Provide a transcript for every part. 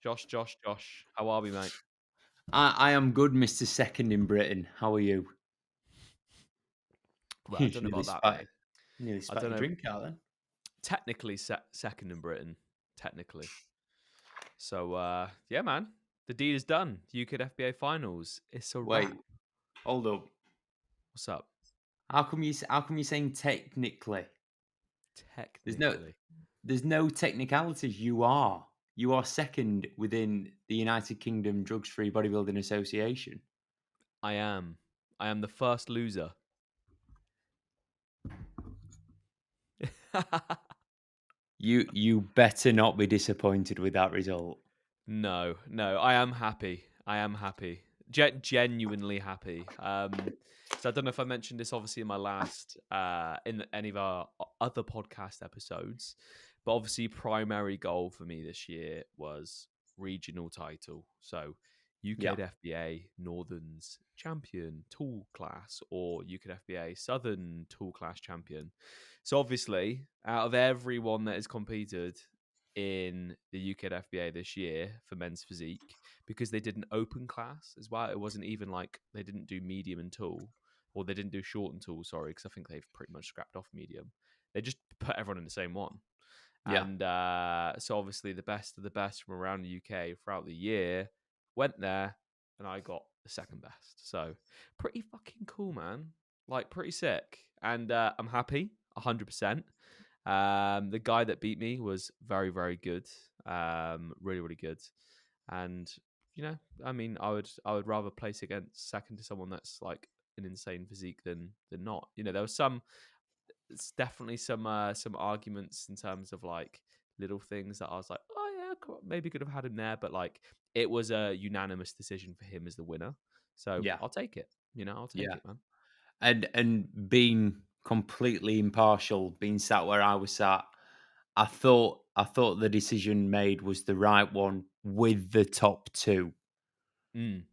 Josh. How are we, mate? I am good, Mr. Second in Britain. How are you? Well, I You don't know nearly about that, spat, mate. nearly I spat don't your know. drink out then. Technically, second in Britain. Technically. So, yeah, man. The deed is done. UKDFBA Finals. It's a wrap. Wait, hold up. What's up? How come you're saying technically? There's no Technically. there's no technicalities. You are second within the United Kingdom Drugs Free Bodybuilding Association. I am. I am the first loser. You better not be disappointed with that result. No. I am happy. I am happy. Genuinely happy. So I don't know if I mentioned this obviously in my last in any of our other podcast episodes, but obviously primary goal for me this year was regional title. So Yeah, UKDFBA Northern's champion tool class or UKDFBA Southern tool class champion. So obviously, out of everyone that has competed in the UKDFBA this year for men's physique, because they did an open class as well. It wasn't even like they didn't do medium and tall, or they didn't do short and tall. Sorry, because I think they've pretty much scrapped off medium. They just put everyone in the same one, yeah. and so obviously the best of the best from around the UK throughout the year went there, and I got the second best. So pretty fucking cool, man. Like pretty sick, and I'm happy, 100%. The guy that beat me was very, very good. Really, really good. And I mean, I would rather place against second to someone that's like an insane physique than not. There was it's definitely some arguments in terms of like little things that I was like, oh yeah, maybe could have had him there, but like it was a unanimous decision for him as the winner. So Yeah, I'll take it. I'll take yeah. it, man. And being completely impartial, being sat where I was sat, I thought the decision made was the right one with the top two, Mm,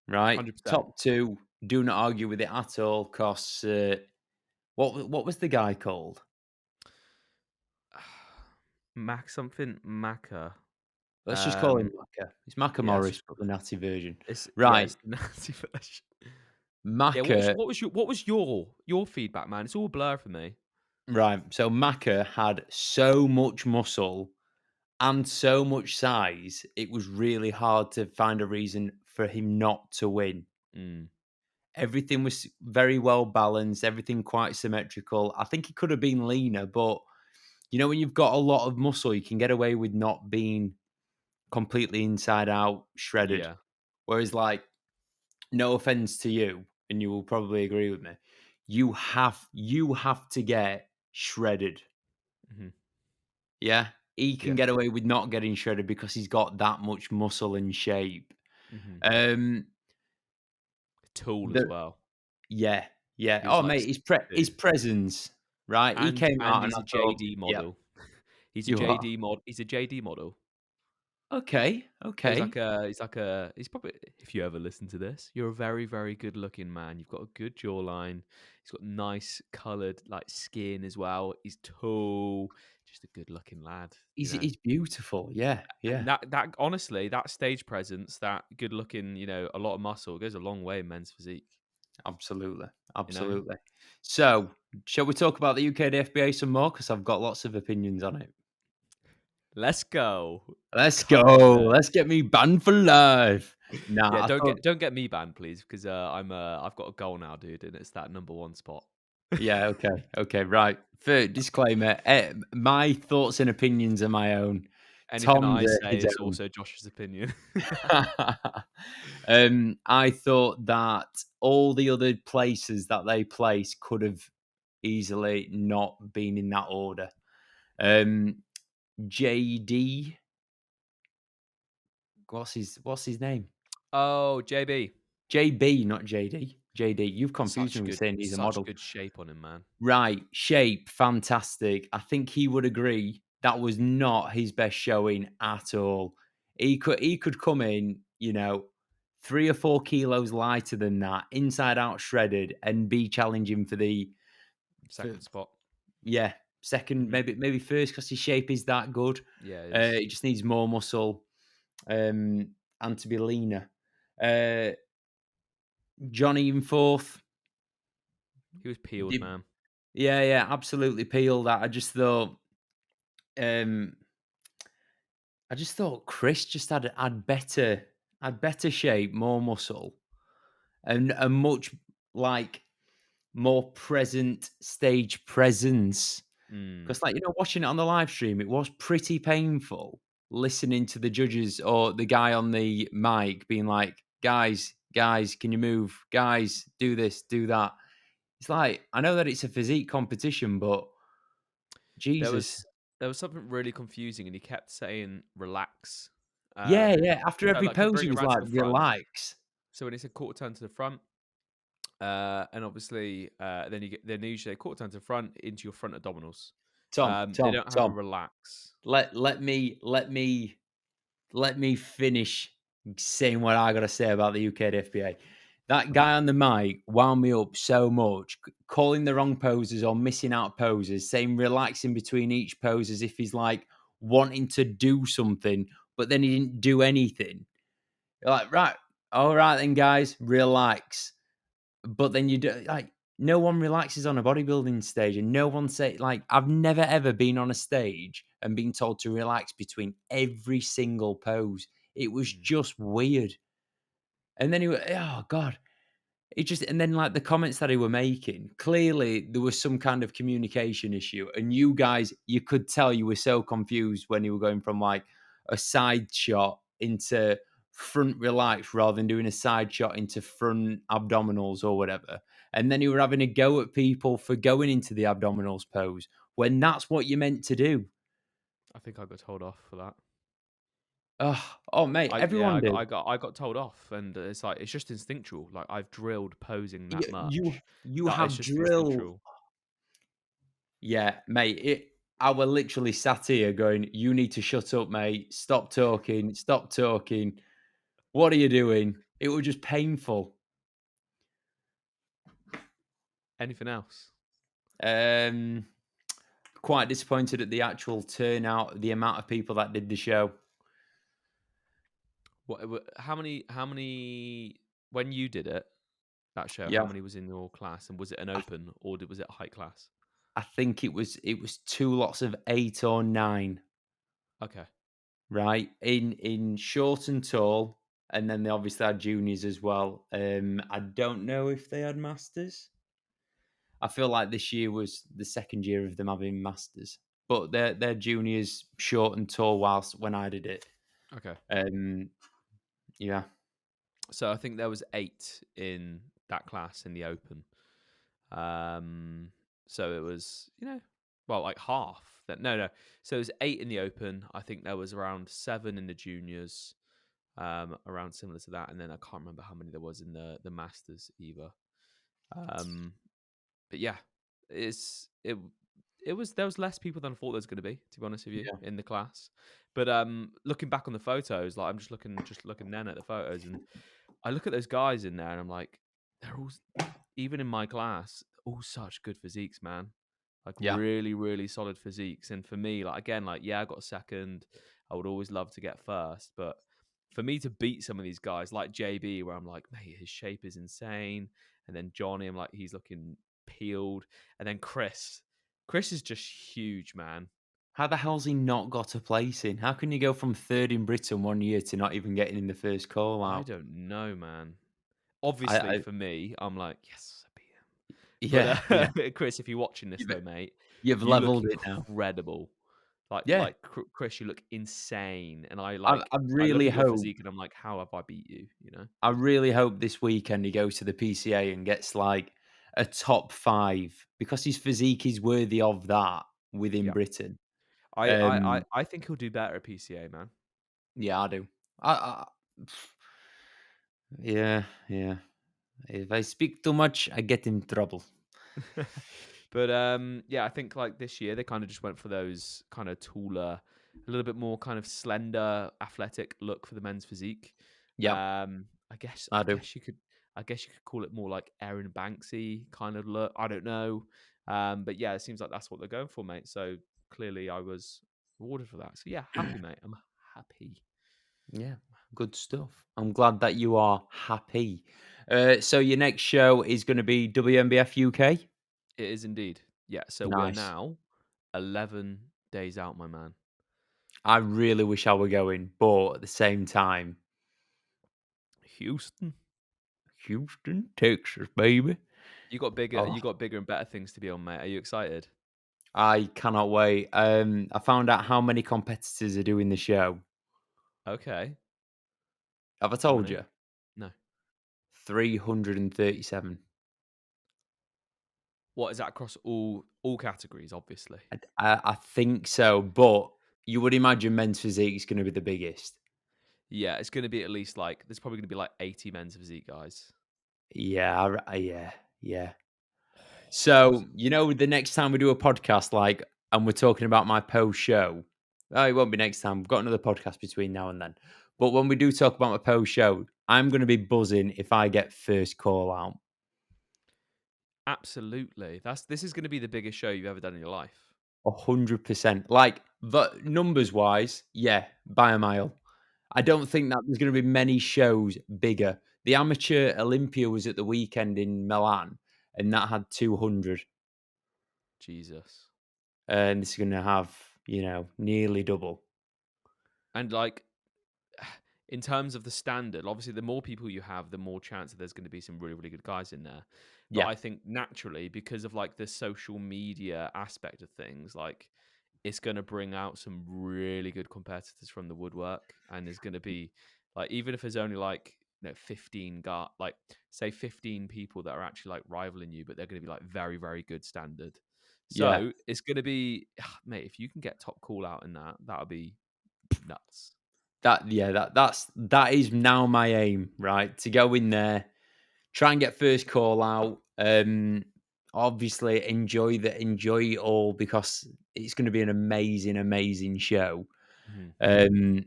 right? 100%. Top two, do not argue with it at all. Cause what was the guy called? Mac something Macca. Let's just call him Um, Macca. It's Macca yeah, Morris, but the natty version, it's right? the Nazi version. Yeah, Macca, what was your feedback, man? It's all a blur for me. right? So Macca had so much muscle and so much size, it was really hard to find a reason for him not to win. Mm, Everything was very well balanced, everything quite symmetrical. I think he could have been leaner, but when you've got a lot of muscle, you can get away with not being completely inside out shredded. yeah. Whereas, like, no offense to you, and you will probably agree with me, you have to get shredded. Hmm. Yeah. He can Yeah. get away with not getting shredded because he's got that much muscle and shape. Hmm. Um, Tool as the well. Yeah, yeah. He was Oh, like mate, his 6'2", presence, right? He and came and out and he's I a thought, JD "Yep, model. He's a you are." JD mod. He's a JD model. Okay, So he's okay. like he's probably, if you ever listen to this, you're a very, very good looking man. You've got a good jawline. He's got nice coloured like skin as well. He's tall, just a good looking lad. He's beautiful. Yeah, yeah. And that honestly, that stage presence, that good looking, a lot of muscle goes a long way in men's physique. Absolutely, You know. absolutely. So, shall we talk about the UKDFBA some more? Because I've got lots of opinions on it. Let's go. Let's Come on, go. then. Let's get me banned for life. Yeah, Nah, I thought don't get me banned, please, because I've got a goal now, dude, and it's that number one spot. yeah, okay, okay, right. For disclaimer, my thoughts and opinions are my own. Anything Tom's I are say his is own. also Josh's opinion. I thought that all the other places that they placed could have easily not been in that order. JD, what's his name? Oh, JB. JB, not JD. JD. You've confused me with saying he's a Such model. good shape on him, man. Right, shape, fantastic. I think he would agree that was not his best showing at all. He could come in, 3 or 4 kilos lighter than that, inside out shredded, and be challenging for Second spot. yeah, second, Hmm. maybe first because his shape is that good. Yeah, it is. It just needs more muscle. and to be leaner. Uh, Johnny in fourth. He was peeled, Did, man. yeah, yeah, absolutely peeled that. Um, I just thought Chris just had better shape, more muscle, and a much like more present stage presence. Mm. Because, like, watching it on the live stream, it was pretty painful listening to the judges or the guy on the mic being like, guys, can you move? Guys, do this, do that. It's like, I know that it's a physique competition, but There Jesus. was there was something really confusing, and he kept saying "relax." Yeah, Um, yeah. After so every like he'd pose, bring he it was around to like, the front. relax. So when he said quarter turn to the front, and obviously then usually quarter turn to the front into your front abdominals. Tom, They Tom, don't have a Tom. relax. Let me finish saying what I gotta say about the UKDFBA. That guy on the mic wound me up so much, calling the wrong poses or missing out poses, saying relaxing between each pose as if he's like wanting to do something, but then he didn't do anything. You're like, right, all right then, guys, relax. But then you do like no one relaxes on a bodybuilding stage, and no one say like I've never ever been on a stage and been told to relax between every single pose. It was Mm. just weird. And then oh god, it just and then like the comments that he were making, clearly there was some kind of communication issue. And you guys, you could tell you were so confused when you were going from like a side shot into front relax rather than doing a side shot into front abdominals or whatever. And then you were having a go at people for going into the abdominals pose when that's what you're meant to do. I think I got told off for that. Oh, mate, everyone did. I got told off, and it's like it's just instinctual. Like I've drilled posing You that you, much you that it's have just drilled. instinctual. Yeah, mate. I were literally sat here going, "You need to shut up, mate. Stop talking. Stop talking. What are you doing?" It was just painful. Anything else? Um, Quite disappointed at the actual turnout, the amount of people that did the show. How many? How many? When you did it, that show, how Yeah, many was in your class, and was it an I, open or was it a height class? I think it was two lots of 8 or 9, Okay, right? In short and tall, and then they obviously had juniors as well. I don't know if they had masters. I feel like this year was the second year of them having masters, but they're juniors, short and tall. Whilst when I did it, okay. um, yeah, So I think there was 8 in that class in the open. Um, so it was, well, like half. That no, no. So it was 8 in the open. I think there was around 7 in the juniors, around similar to that, and then I can't remember how many there was in the masters either. Um, but yeah, it's it was there was less people than I thought there was going to be. To be honest with you, yeah, in the class, but looking back on the photos, like I'm just looking then at the photos, and I look at those guys in there, and I'm like, they're all even in my class, all such good physiques, man. Like yeah. really, really solid physiques. And for me, like again, like yeah, I got second. I would always love to get first, but for me to beat some of these guys like JB, where I'm like, mate, his shape is insane, and then Johnny, I'm like, he's looking peeled, and then Chris is just huge, man. How the hell's he not got a place in? How can you go from third in Britain one year to not even getting in the first call I out? don't know, man. Obviously, I for me, I'm like, yes, I beat him. yeah, yeah. But Chris, if you're watching this You've though, mate, you've you look leveled it now. incredible. Yeah, Chris, you look insane. And I I look really at your hope physique and I'm like, how have I beat you? You know? I really hope this weekend he goes to the PCA and gets like a top 5 because his physique is worthy of that within Yeah. Britain. I think he'll do better at PCA, man. Yeah, I do. I yeah, yeah. If I speak too much, I get in trouble. But yeah, I think like this year they kind of just went for those kind of taller, a little bit more kind of slender, athletic look for the men's physique. Yeah, I guess I do. I guess you could call it more like Aaron Banksy kind of look. I don't know. But yeah, it seems like that's what they're going for, mate. So clearly I was rewarded for that. So yeah, happy, mate. I'm happy. Yeah, good stuff. I'm glad that you are happy. So your next show is going to be WMBF UK. It is indeed. Yeah, so we're Nice. now 11 days out, my man. I really wish I were going, but at the same time, Houston. Houston, Texas, baby. You Oh, got bigger and better things to be on, mate. Are you excited? I cannot wait. I found out how many competitors are doing the show. Okay. Have I How told many? you? No. 337. What is that across all categories, obviously? I think so, but you would imagine men's physique is going to be the biggest. Yeah, it's going to be at least like there's probably going to be like 80 men's physique guys. Yeah, yeah, yeah. Is So, it- the next time we do a podcast, like, and we're talking about my post show, oh, it won't be next time. We've got another podcast between now and then. But when we do talk about my post show, I'm going to be buzzing if I get first call out. Absolutely. This is going to be the biggest show you've ever done in your life. 100%. Like, the numbers wise, yeah, by a mile. I Yeah. don't think that there's going to be many shows bigger. The Amateur Olympia was at the weekend in Milan, and that had 200. Jesus. And this is going to have, nearly double. And like in terms of the standard, obviously the more people you have, the more chance that there's going to be some really, really good guys in there. But Yeah, I think naturally, because of like the social media aspect of things, like it's going to bring out some really good competitors from the woodwork. And there's going to be like, even if there's only like, 15 like say 15 people that are actually like rivaling you, but they're going to be like very, very good standard. yeah. So it's going to be, mate, if you can get top call out in that, that'll be nuts. That is now my aim, right? To go in there, try and get first call out. Obviously enjoy it all because it's going to be an amazing, amazing show. Mhm. Um,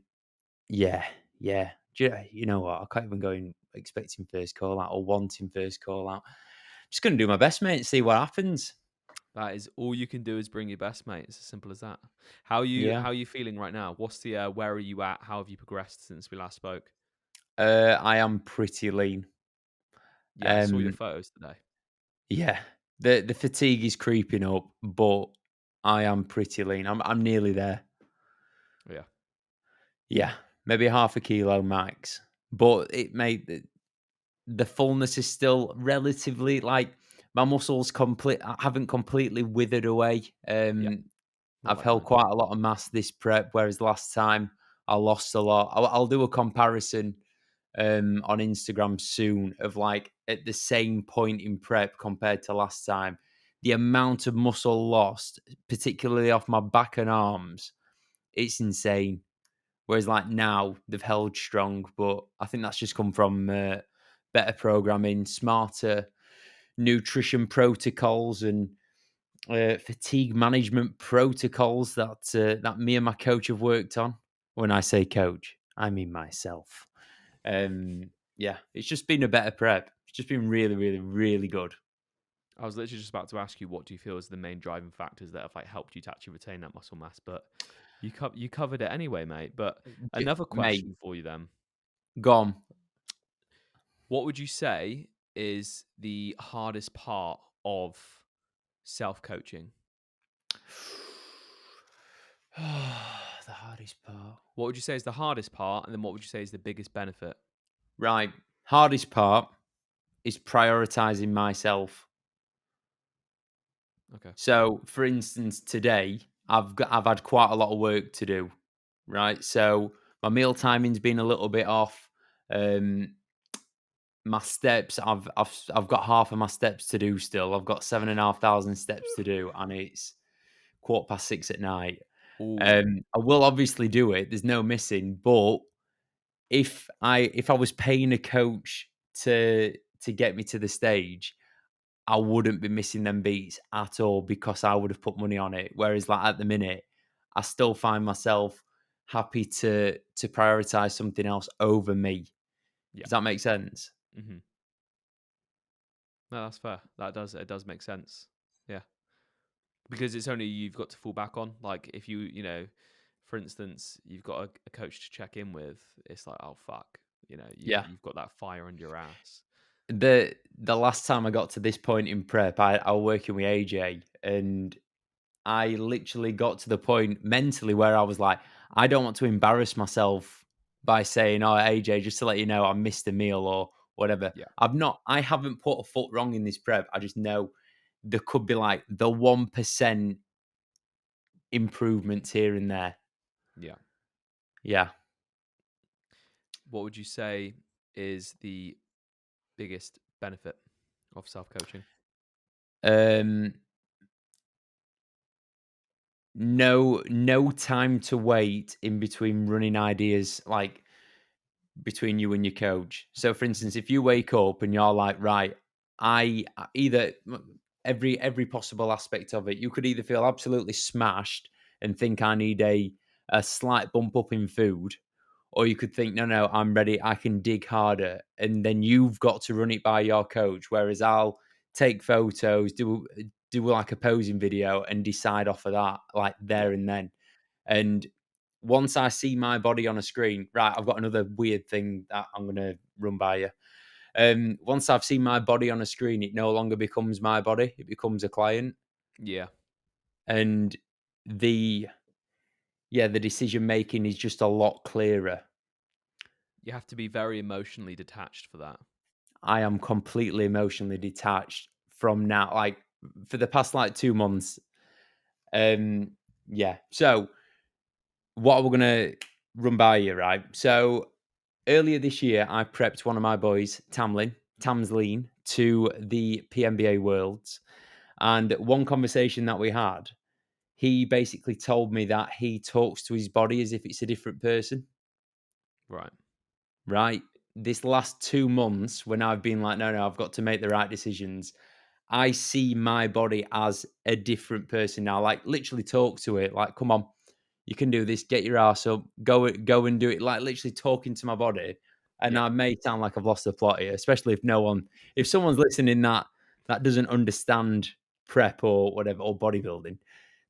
yeah, yeah. You know what? I can't even go in expecting first call out or wanting first call out. Just going to do my best, mate, and see what happens. That is all you can do is bring your best, mate. It's as simple as that. Yeah. How are you feeling right now? What's the where are you at? How have you progressed since we last spoke? I am pretty lean. Yeah, I saw your Um, photos today. yeah. The fatigue is creeping up, but I am pretty lean. I'm nearly there. Yeah. Yeah, maybe half a kilo max. But it made the fullness is still relatively like my muscles complete haven't completely withered away. Yeah. Not I've like held mine. quite a lot of mass this prep, whereas last time I lost a lot. I'll do a comparison on Instagram soon of like at the same point in prep compared to last time. The amount of muscle lost, particularly off my back and arms, it's insane. Whereas like now they've held strong, but I think that's just come from better programming, smarter nutrition protocols, and fatigue management protocols that me and my coach have worked on. When I say coach, I mean myself. Yeah, it's just been a better prep. It's just been really, really, really good. I was literally just about to ask you what do you feel is the main driving factors that have like helped you to actually retain that muscle mass, but you covered it anyway, mate. But another Mate, question for you then. gone. What would you say is the hardest part of self-coaching? The hardest part. What would you say is the hardest part, and then what would you say is the biggest benefit? Right. Hardest part is prioritizing myself. Okay. So, for instance, today I've had quite a lot of work to do, right? So my meal timing's been a little bit off. Um, my steps, I've got half of my steps to do still. I've got 7,500 steps to do, and it's 6:15 at night. Oh, I will obviously do it. There's no missing, but if I was paying a coach to get me to the stage, I wouldn't be missing them beats at all because I would have put money on it. Whereas like at the minute, I still find myself happy to prioritize something else over me. yeah. Does that make sense? Hmm. No, that's fair. It does make sense. Yeah, because it's only you've got to fall back on. Like if you for instance, you've got a coach to check in with, it's like, oh fuck, Yeah. you've got that fire under your ass. The last time I got to this point in prep, I was working with AJ, and I literally got to the point mentally where I was like, I don't want to embarrass myself by saying, "Oh, AJ, just to let you know, I missed a meal or whatever." Yeah, I haven't put a foot wrong in this prep. I just know there could be like the 1% improvements here and there. yeah. Yeah. What would you say is the biggest benefit of self coaching? Um, no time to wait in between running ideas, like between you and your coach. So, for Hmm. instance, if you wake up and you're like, right, either every possible aspect of it, you could either feel absolutely smashed and think I need a slight bump up in food, or you could think, no, no, I'm ready, I can dig harder, and then you've got to run it by your coach. Whereas I'll take photos, do like a posing video, and decide off of that, like Yeah, there and then. And once I see my body on a screen, right, I've got another weird thing that I'm going to run by you. Once I've seen my body on a screen, it no longer becomes my body; it becomes a client, yeah. and the the decision making is just a lot clearer. You have to be very emotionally detached for that. I am completely emotionally detached from now. Like for the past like 2 months, um, yeah. So what we're gonna run by you, right? So earlier this year, I prepped one of my boys, Tamslin, to the PMBA Worlds. And one conversation that we had, he basically told me that he talks to his body as if it's a different person, Right. right? This last 2 months, when I've been like, no, no, I've got to make the right decisions, I see my body as a different person now. Like literally talk to it. Like, come on, you can do this. Get your ass up. Go and do it. Like literally talking to my body. And Yeah. I may sound like I've lost the plot here, especially if someone's listening that doesn't understand prep or whatever or bodybuilding,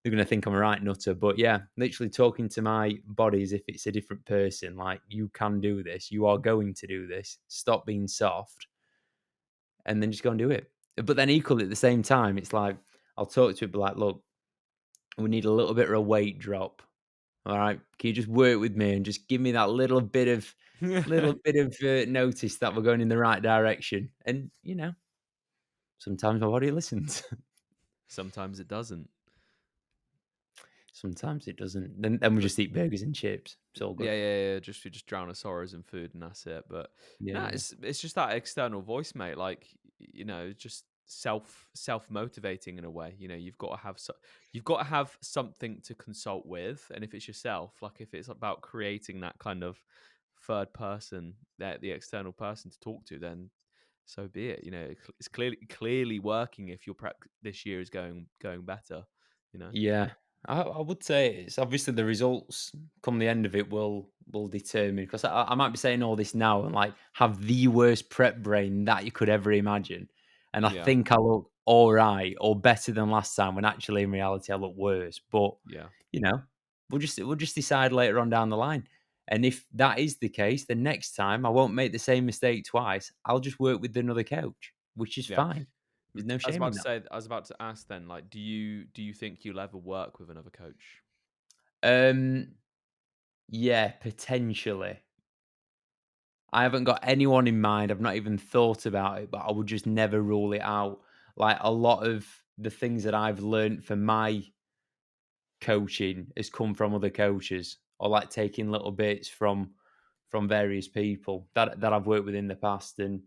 they're gonna think I'm a right nutter. But yeah, literally talking to my body as if it's a different person. Like you can do this. You are going to do this. Stop being soft and then just go and do it. But then equally at the same time, it's like I'll talk to it, be like, look, we need a little bit of a weight drop. All right, can you just work with me and just give me that little bit of notice that we're going in the right direction? And sometimes my body listens, Sometimes it doesn't. sometimes it doesn't. Then we But just eat burgers and chips. It's all good. yeah, yeah, yeah. Just you just drown our sorrows in food, and that's it. But Yeah, no, yeah, it's just that external voice, mate. Like just self motivating in a way. You've got to have you've got to have something to consult with, and if it's yourself, like if it's about creating that kind of third person, that the external person to talk to, then so be it. It's clearly working if your prep this year is going better. You know. yeah. I would say it's obviously the results come the end of it will determine because I might be saying all this now and like have the worst prep brain that you could ever imagine, and I Yeah. think I look all right or better than last time when actually in reality I look worse. But Yeah. you know, we'll just decide later on down the line. And if that is the case, then next time I won't make the same mistake twice. I'll just work with another coach, which is Yeah. fine. There's no shame in that. I was about to ask then, like, do you think you'll ever work with another coach? Um, yeah, potentially. I haven't got anyone in mind. I've not even thought about it, but I would just never rule it out. Like a lot of the things that I've learned for my coaching has come from other coaches, or like taking little bits from various people that I've worked with in the past. And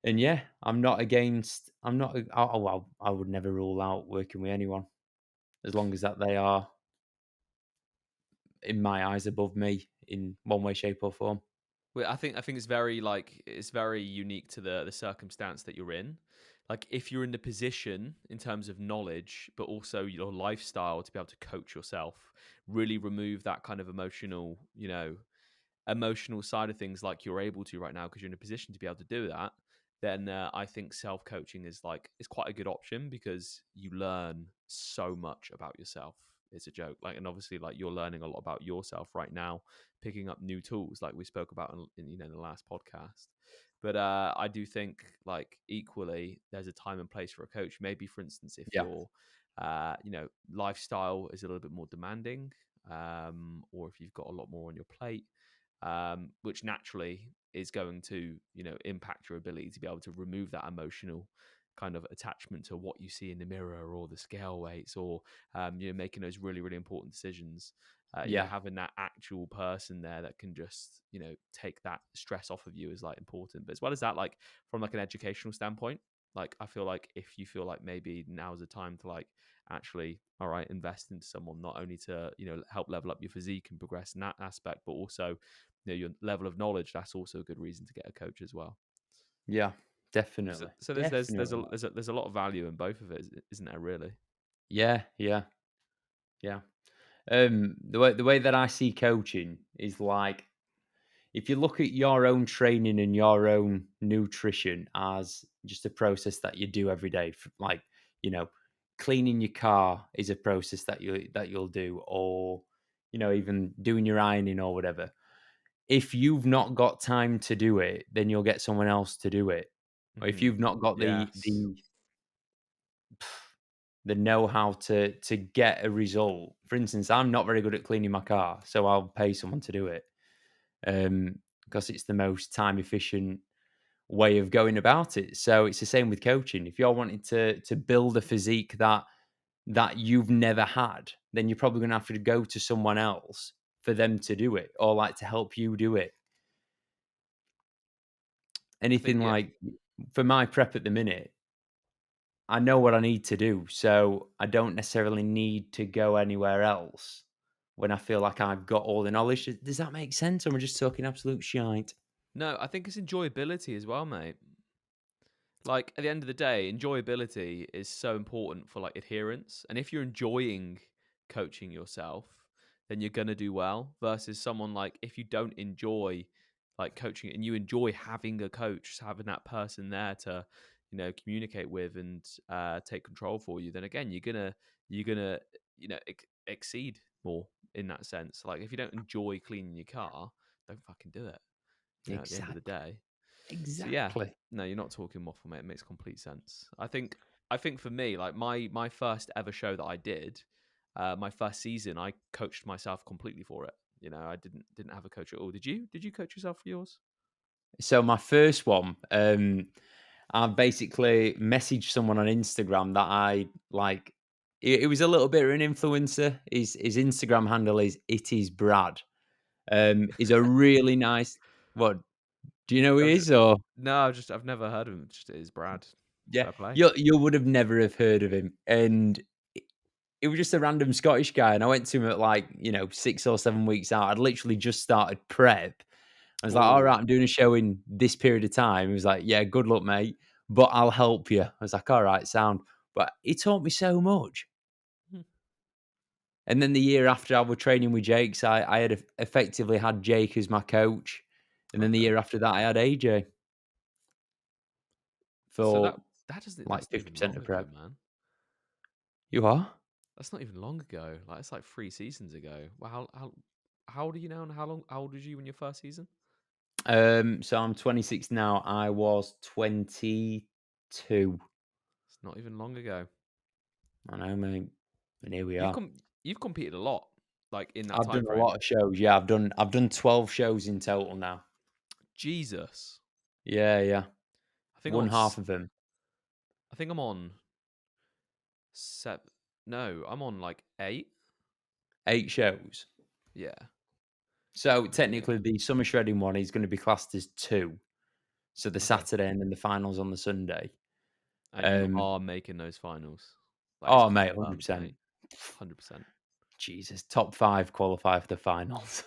yeah, I'm not against. I'm not. Well, I would never rule out working with anyone as long as that they are in my eyes above me in one way, shape, or form. Well, I think it's very unique to the circumstance that you're in. Like, if you're in the position in terms of knowledge, but also your lifestyle to be able to coach yourself, really remove that kind of emotional side of things like you're able to right now because you're in a position to be able to do that, then I think self coaching is quite a good option because you learn so much about yourself. it's a joke. Like, and obviously, like you're learning a lot about yourself right now, picking up new tools, like we spoke about in the last podcast. But I do think, like, equally, there's a time and place for a coach. Maybe, for instance, if Yeah. your lifestyle is a little bit more demanding, or if you've got a lot more on your plate, which naturally is going to impact your ability to be able to remove that emotional kind of attachment to what you see in the mirror or the scale weights, or making those really, really important decisions. Yeah. Having that actual person there that can just take that stress off of you is like important. But as well as that, like from like an educational standpoint, like I feel like if you feel like maybe now's the time to like actually, all right, invest into someone, not only to help level up your physique and progress in that aspect, but also your level of knowledge, that's also a good reason to get a coach as well. Yeah. So, Definitely. so Definitely. there's a lot of value in both of it, isn't there? Really? Yeah. Yeah. Yeah. The way that I see coaching is like, if you look at your own training and your own nutrition as just a process that you do every day, like, you know, cleaning your car is a process that you'll do, or even doing your ironing or whatever. If you've not got time to do it, then you'll get someone else to do it. Or if Hmm. you've not got the Yes. the the know-how to get a result. For instance, I'm not very good at cleaning my car, so I'll pay someone to do it, because it's the most time efficient way of going about it. So it's the same with coaching. If you're wanting to build a physique that you've never had, then you're probably going to have to go to someone else for them to do it, or like to help you do it. I think, Anything yeah. like, for my prep at the minute, I know what I need to do, so I don't necessarily need to go anywhere else when I feel like I've got all the knowledge. Does that make sense? Or am I just talking absolute shite? No, I think it's enjoyability as well, mate. Like at the end of the day, enjoyability is so important for like adherence. And if you're enjoying coaching yourself, then you're gonna do well. Versus someone like, if you don't enjoy like coaching and you enjoy having a coach, having that person there to communicate with and take control for you, then again you're gonna exceed more in that sense. Like if you don't enjoy cleaning your car, don't fucking do it. At the end of the Exactly. day. So yeah, Exactly. no, you're not talking waffle, mate. It makes complete sense. I think for me, like my first ever show that I did, my first season, I coached myself completely for it. I didn't have a coach at all. Did you? Did you coach yourself for yours? So my first one, I basically messaged someone on Instagram that I like. It was a little bit of an influencer. His Instagram handle is it is Brad. Is a really nice. What, do you know who I he was just, is? Or no, I've never heard of him. Just it is Brad. yeah, Fair play. you would have never have heard of him. And it was just a random Scottish guy, and I went to him at like 6 or 7 weeks out. I'd literally just started prep. I was like, all Oh, right, I'm doing a show in this period of time. He was like, yeah, good luck, mate, but I'll help you. I was like, all right, sound. But he taught me so much. And then the year after I was training with Jake, so I had effectively had Jake as my coach. And then the okay. year after that, I had AJ So for like that's not even 50% long of ago, prep. man. You are? That's not even long ago. Like it's like 3 seasons ago. Well, how old are you now? And how old was you in your first season? So I'm 26 now. I was 22. It's not even long ago. I know, mate. And here we You've are. com- you've competed a lot, like in that I've time done a frame. lot of shows. Yeah, I've done 12 shows in total now. Jesus, Yeah, yeah. I think I'm One on. half of them. I think I'm on seven. No, I'm on like 8. 8 shows. Yeah, So yeah. technically the summer shredding one is going to be classed as 2. So the Okay, Saturday and then the finals on the Sunday. and you Um, are making those finals. That is oh mate, confirmed, 100%. mate. 100%. Jesus, top 5 qualify for the finals.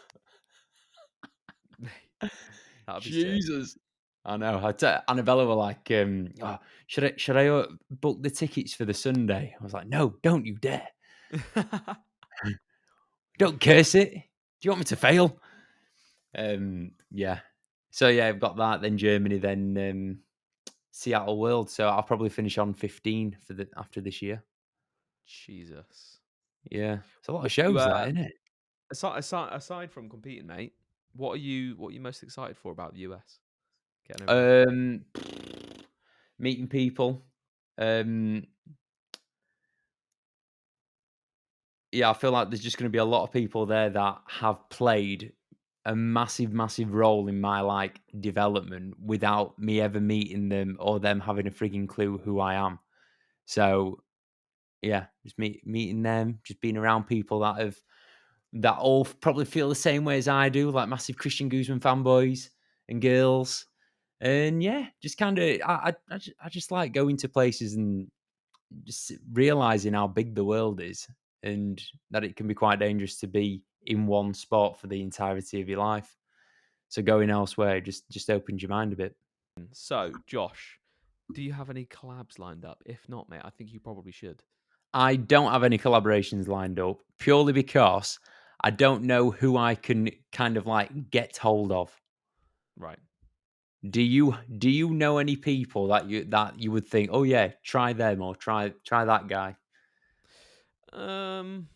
That would be sick. Jesus. I know. Annabella were like, "Oh, should I book the tickets for the Sunday?" I was like, "No, don't you dare! Don't curse it. Do you want me to fail?" Yeah. So yeah, I've got that. Then Germany, then Seattle World. So I'll probably finish on 15 for the after this year. Jesus. Yeah. It's a lot of What you shows that, isn't it? aside from competing, mate, what are you most excited for about the US? Getting over there. Um, meeting people. Um, yeah, I feel like there's just gonna be a lot of people there that have played a massive, massive role in my, like, development without me ever meeting them or them having a frigging clue who I am. So, yeah, just meeting them, just being around people that all probably feel the same way as I do, like massive Christian Guzman fanboys and girls. And yeah, just kinda I just like going to places and just realizing how big the world is and that it can be quite dangerous to be in one spot for the entirety of your life. So going elsewhere just opens your mind a bit. So, Josh, do you have any collabs lined up? If not, mate, I think you probably should. I don't have any collaborations lined up purely because I don't know who I can kind of like get hold of. Right. Do you know any people that you would think, oh yeah, try them or try that guy? Um,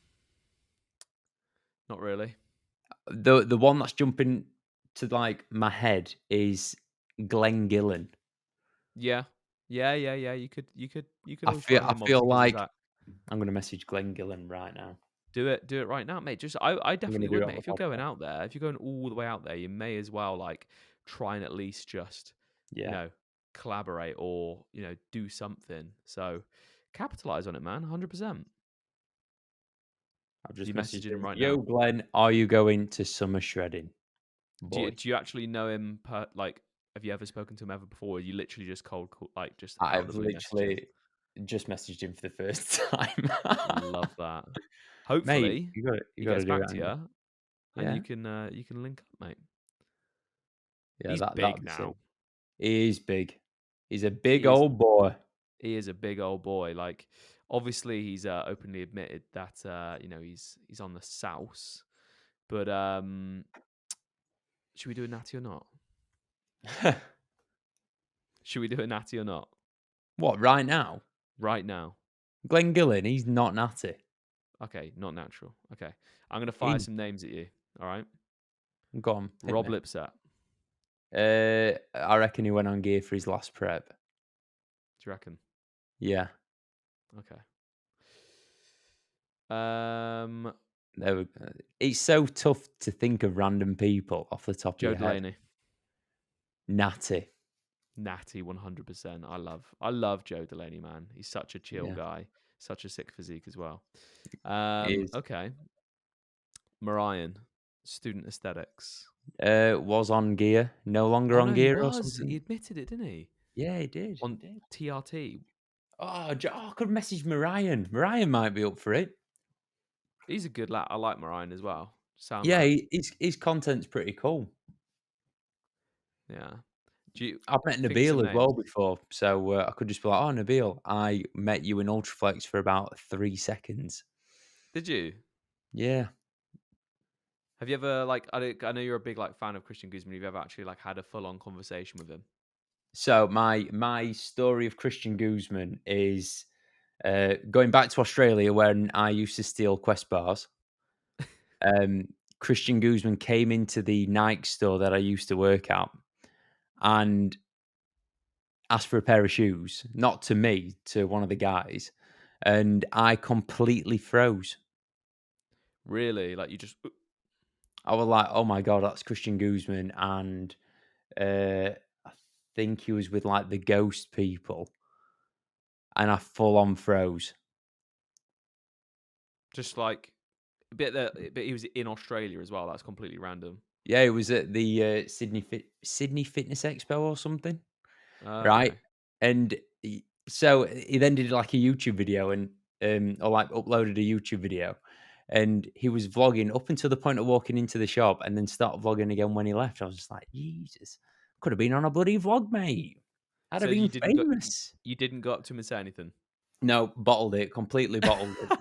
not really. The one that's jumping to like my head is Glenn Gillen. Yeah. Yeah. You could I always feel try I him, feel obviously, because he's like that. I'm gonna message Glenn Gillen right now. Do it right now, mate. I I'm gonna definitely do would, it on mate. the If you're going podcast. out there, if you're going all the way out there, you may as well like try and at least just, you Yeah, know, collaborate or do something. So capitalize on it, man. 100%. I've You just messaged messaging him him. right Yo, now. Glenn, are you going to summer shredding, Do you boy? do you actually know him? Like, have you ever spoken to him ever before? Or you literally just cold call, like just out of the I've blue messages. literally just messaged him for the first time. Love that. Mate, Hopefully, you he gotta gets do back it, to ain't you? you and Yeah, you can link up, mate. yeah, He's that'd big be sick. now. He is big. He's a big He is old boy. he is a big old boy. Like, obviously, he's openly admitted that he's on the souse. But should we do a natty or not? Should we do a natty or not? What, right now? Right now. Glenn Gillen, he's not natty. Okay, not natural. Okay, I'm gonna fire He some names at you. All right, go on, hit Rob me. Lipsett. I reckon he went on gear for his last prep. Do you reckon? Yeah, Okay. Um, there we go. It's so tough to think of random people off the top of Joe your head. Delaney. Natty. Natty 100%. I love Joe Delaney, man. He's such a chill Yeah, guy, such a sick physique as well. is. Okay. Marion, student aesthetics. Was on gear, no longer Oh on no, he gear or was. He something. admitted it, didn't he? Yeah, he did. He On did. TRT. I could message Marion. Marion might be up for it. He's a good lad. I like Marion as well. Sound Yeah, lad. his content's pretty cool. Yeah. Do you I've met think of some Nabil as well names? before, so I could just be like, "Oh, Nabil, I met you in Ultraflex for about 3 seconds." Did you? Yeah. Have you ever like I know you're a big like fan of Christian Guzman. Have you ever actually like had a full on conversation with him? So my story of Christian Guzman is going back to Australia when I used to steal Quest bars. Um, Christian Guzman came into the Nike store that I used to work at and asked for a pair of shoes, not to me, to one of the guys, and I completely froze. Really? Like you just I was like, "Oh my god, that's Christian Guzman," and I think he was with like the Ghost people, and I full on froze. just like a bit there, but he was in Australia as well. That's completely random. Yeah, it was at the Sydney Fitness Expo or something, right? Okay. And so he then did like a YouTube video and or like uploaded a YouTube video, and he was vlogging up until the point of walking into the shop, and then started vlogging again when he left. I was just like, Jesus, could have been on a bloody vlog, mate. I'd So have been you didn't go famous. you didn't go up to him and say anything? No, bottled it, completely bottled it.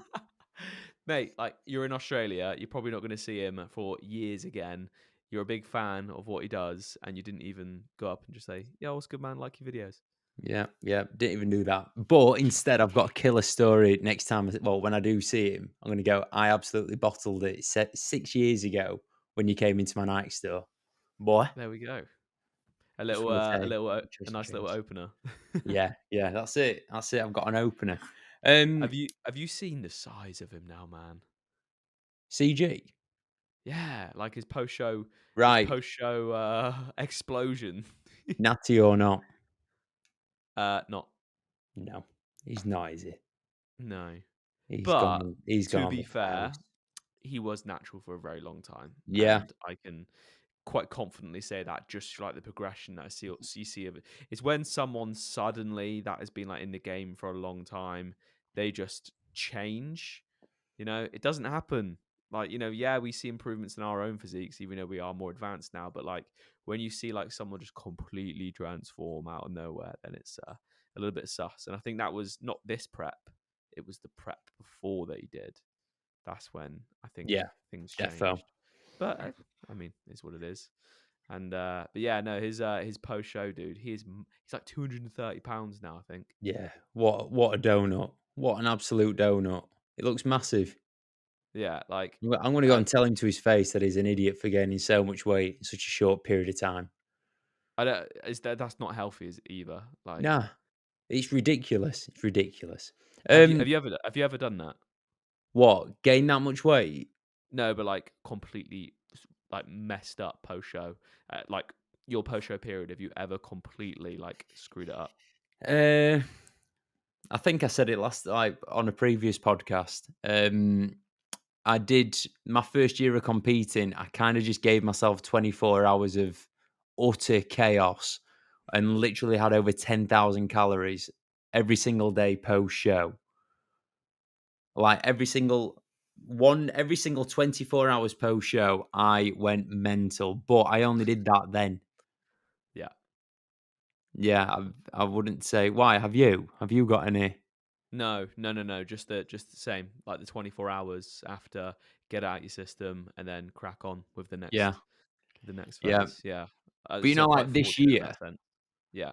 Mate, like you're in Australia, you're probably not going to see him for years again. You're a big fan of what he does, and you didn't even go up and just say, "Yo, what's good, man? Like your videos." Yeah, yeah, didn't even do that. But instead, I've got a killer story next time. Well, when I do see him, I'm going to go. I absolutely bottled it 6 years ago when you came into my Nike store. Boy, There we go. just want to say, A just nice little changed. opener. Yeah, yeah, that's it. That's it. I've got an opener. Have you seen the size of him now, man? CG, Yeah, like his right? post show explosion. Natty or not? Not No, he's not. Is he? no. He's But gone. He's gone to on be the fair, house. he was natural for a very long time, Yeah, and I can quite confidently say that just like the progression that you see of it. It's when someone suddenly that has been like in the game for a long time, they just change. You know, it doesn't happen. Like, you know, yeah, we see improvements in our own physiques, even though we are more advanced now. But like when you see like someone just completely transform out of nowhere, then it's a little bit sus. And I think that was not this prep; it was the prep before they did. That's when I think yeah, things defo. changed. But I mean, it's what it is. And but yeah, no, his post show dude, he's like 230 pounds now, I think. Yeah, what a donut! What an absolute donut! It looks massive. Yeah, like I'm gonna go uh, and tell him to his face that he's an idiot for gaining so much weight in such a short period of time. I don't. Is that's not healthy is either. Like, Nah, it's ridiculous. It's ridiculous. Um, have you ever done that? what? Gain that much weight? No, but like completely like messed up post show. Like your post show period. Have you ever completely like screwed it up? Uh, I think I said it last like on a previous podcast. I did my first year of competing. I kind of just gave myself 24 hours of utter chaos and literally had over 10,000 calories every single day post show. Like every single 24 hours post show, I went mental. But I only did that then. Yeah. Yeah, I wouldn't say why. Have you? Have you got any? No, no, no, no. Just the same. Like the 24 hours after, get out your system, and then crack on with Yeah, the next yeah. phase. Yeah. But So quite like this fortunate in year, that sense. Yeah.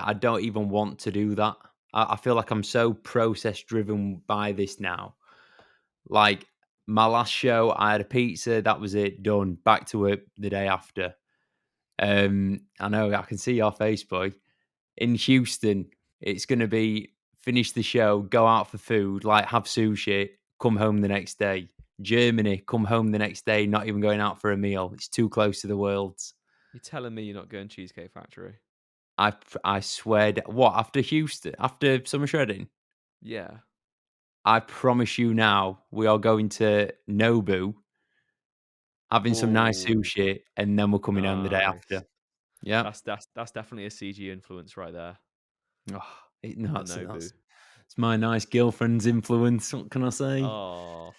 I don't even want to do that. I feel like I'm so process driven by this now. Like my last show, I had a pizza. That was it. Done. Back to work the day after. I know I can see your face, boy. In Houston, it's going to be finish the show, go out for food, like have sushi, come home the next day. Germany, come home the next day, not even going out for a meal. It's too close to the worlds. You're telling me you're not going Cheesecake Factory? I swear. What after Houston, after summer shredding? Yeah. I promise you now, we are going to Nobu, having some nice Whoa. sushi, and then we're coming home the day Nice. after. Yeah. That's definitely a CG influence right there. Oh, no, The Nobu. that's it's my nice girlfriend's influence. What can I say? Oh,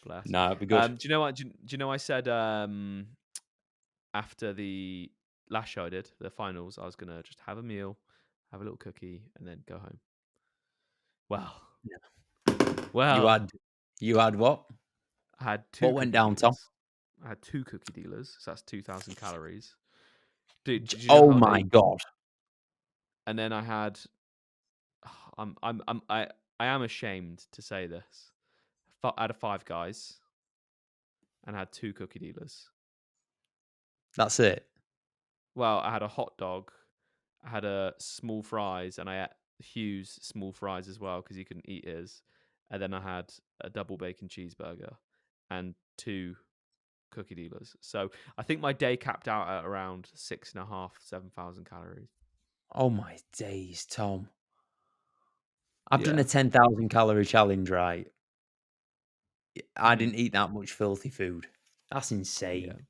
bless. No, it'd be good. Do you know what? Do you know I said after the last show I did, the finals, I was gonna just have a meal, have a little cookie, and then go home. Well, You well, had you had what? I had two What went cookie down, Tom? dealers. I had two cookie dealers, so that's 2,000 calories. Dude, did you know Oh how my they? god. And then I had. I'm I am ashamed to say this. Out of five guys, and I had two cookie dealers. That's it. Well, I had a hot dog, I had a small fries, and I ate Hugh's small fries as well because he couldn't eat his. And then I had a double bacon cheeseburger and two cookie dealers. So I think my day capped out at around 6.5, 7,000 calories. Oh my days, Tom. I've done a Yeah. 10,000 calorie challenge, right? I Hmm. didn't eat that much filthy food. That's Yeah. insane.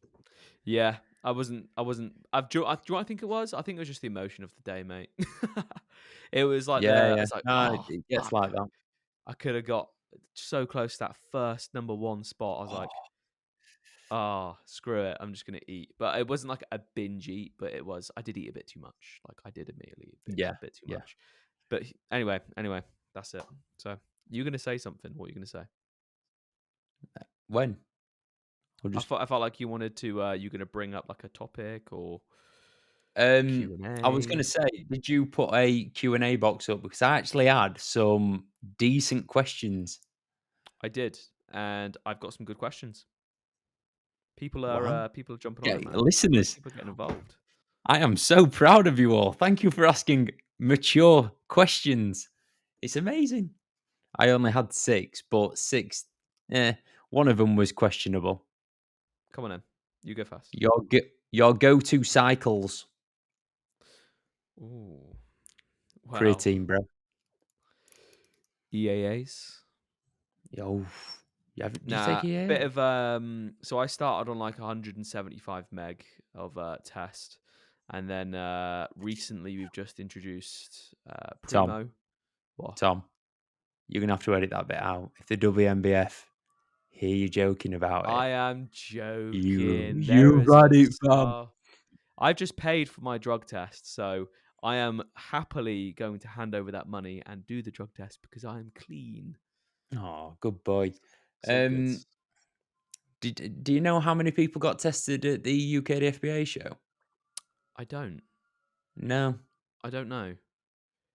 Yeah. I wasn't. Do you know what I think it was? I think it was just the emotion of the day, mate. It was like Yeah, yeah. it's like, No, oh it gets fuck, like that. I could have got so close to that first number one spot. I was like, Oh, oh, screw it. I'm just gonna eat. But it wasn't like a binge eat, but it was. I did eat a bit too much. Like I did immediately yeah, a bit too yeah. much. But anyway, that's it. So you're gonna say something. What are you gonna say? When? Or just I felt like you wanted to. You gonna bring up like a topic or? I was gonna Q&A. say, did you put a Q&A box up? Because I actually had some decent questions. I did, and I've got some good questions. Wow. People are jumping on Yeah, it, man. listeners, People are getting involved. I am so proud of you all. Thank you for asking mature questions. It's amazing. I only had 6, but 6, eh, one of them was questionable. Come on in. You go first. Your go-to cycles, Ooh. Well, creatine, bro. EAAs. Yo, did you Nah, take EA? bit of so I started on like 175 meg of test, and then recently we've just introduced Tom, Primo. What? Tom, you're gonna have to edit that bit out. If the WMBF hear you joking about it, I am you joking. There you've is had a it, fam. star. I've just paid for my drug test, so I am happily going to hand over that money and do the drug test because I am clean. Oh, good boy. So good. Um, do you know how many people got tested at the UKDFBA show? I don't. No, I don't know.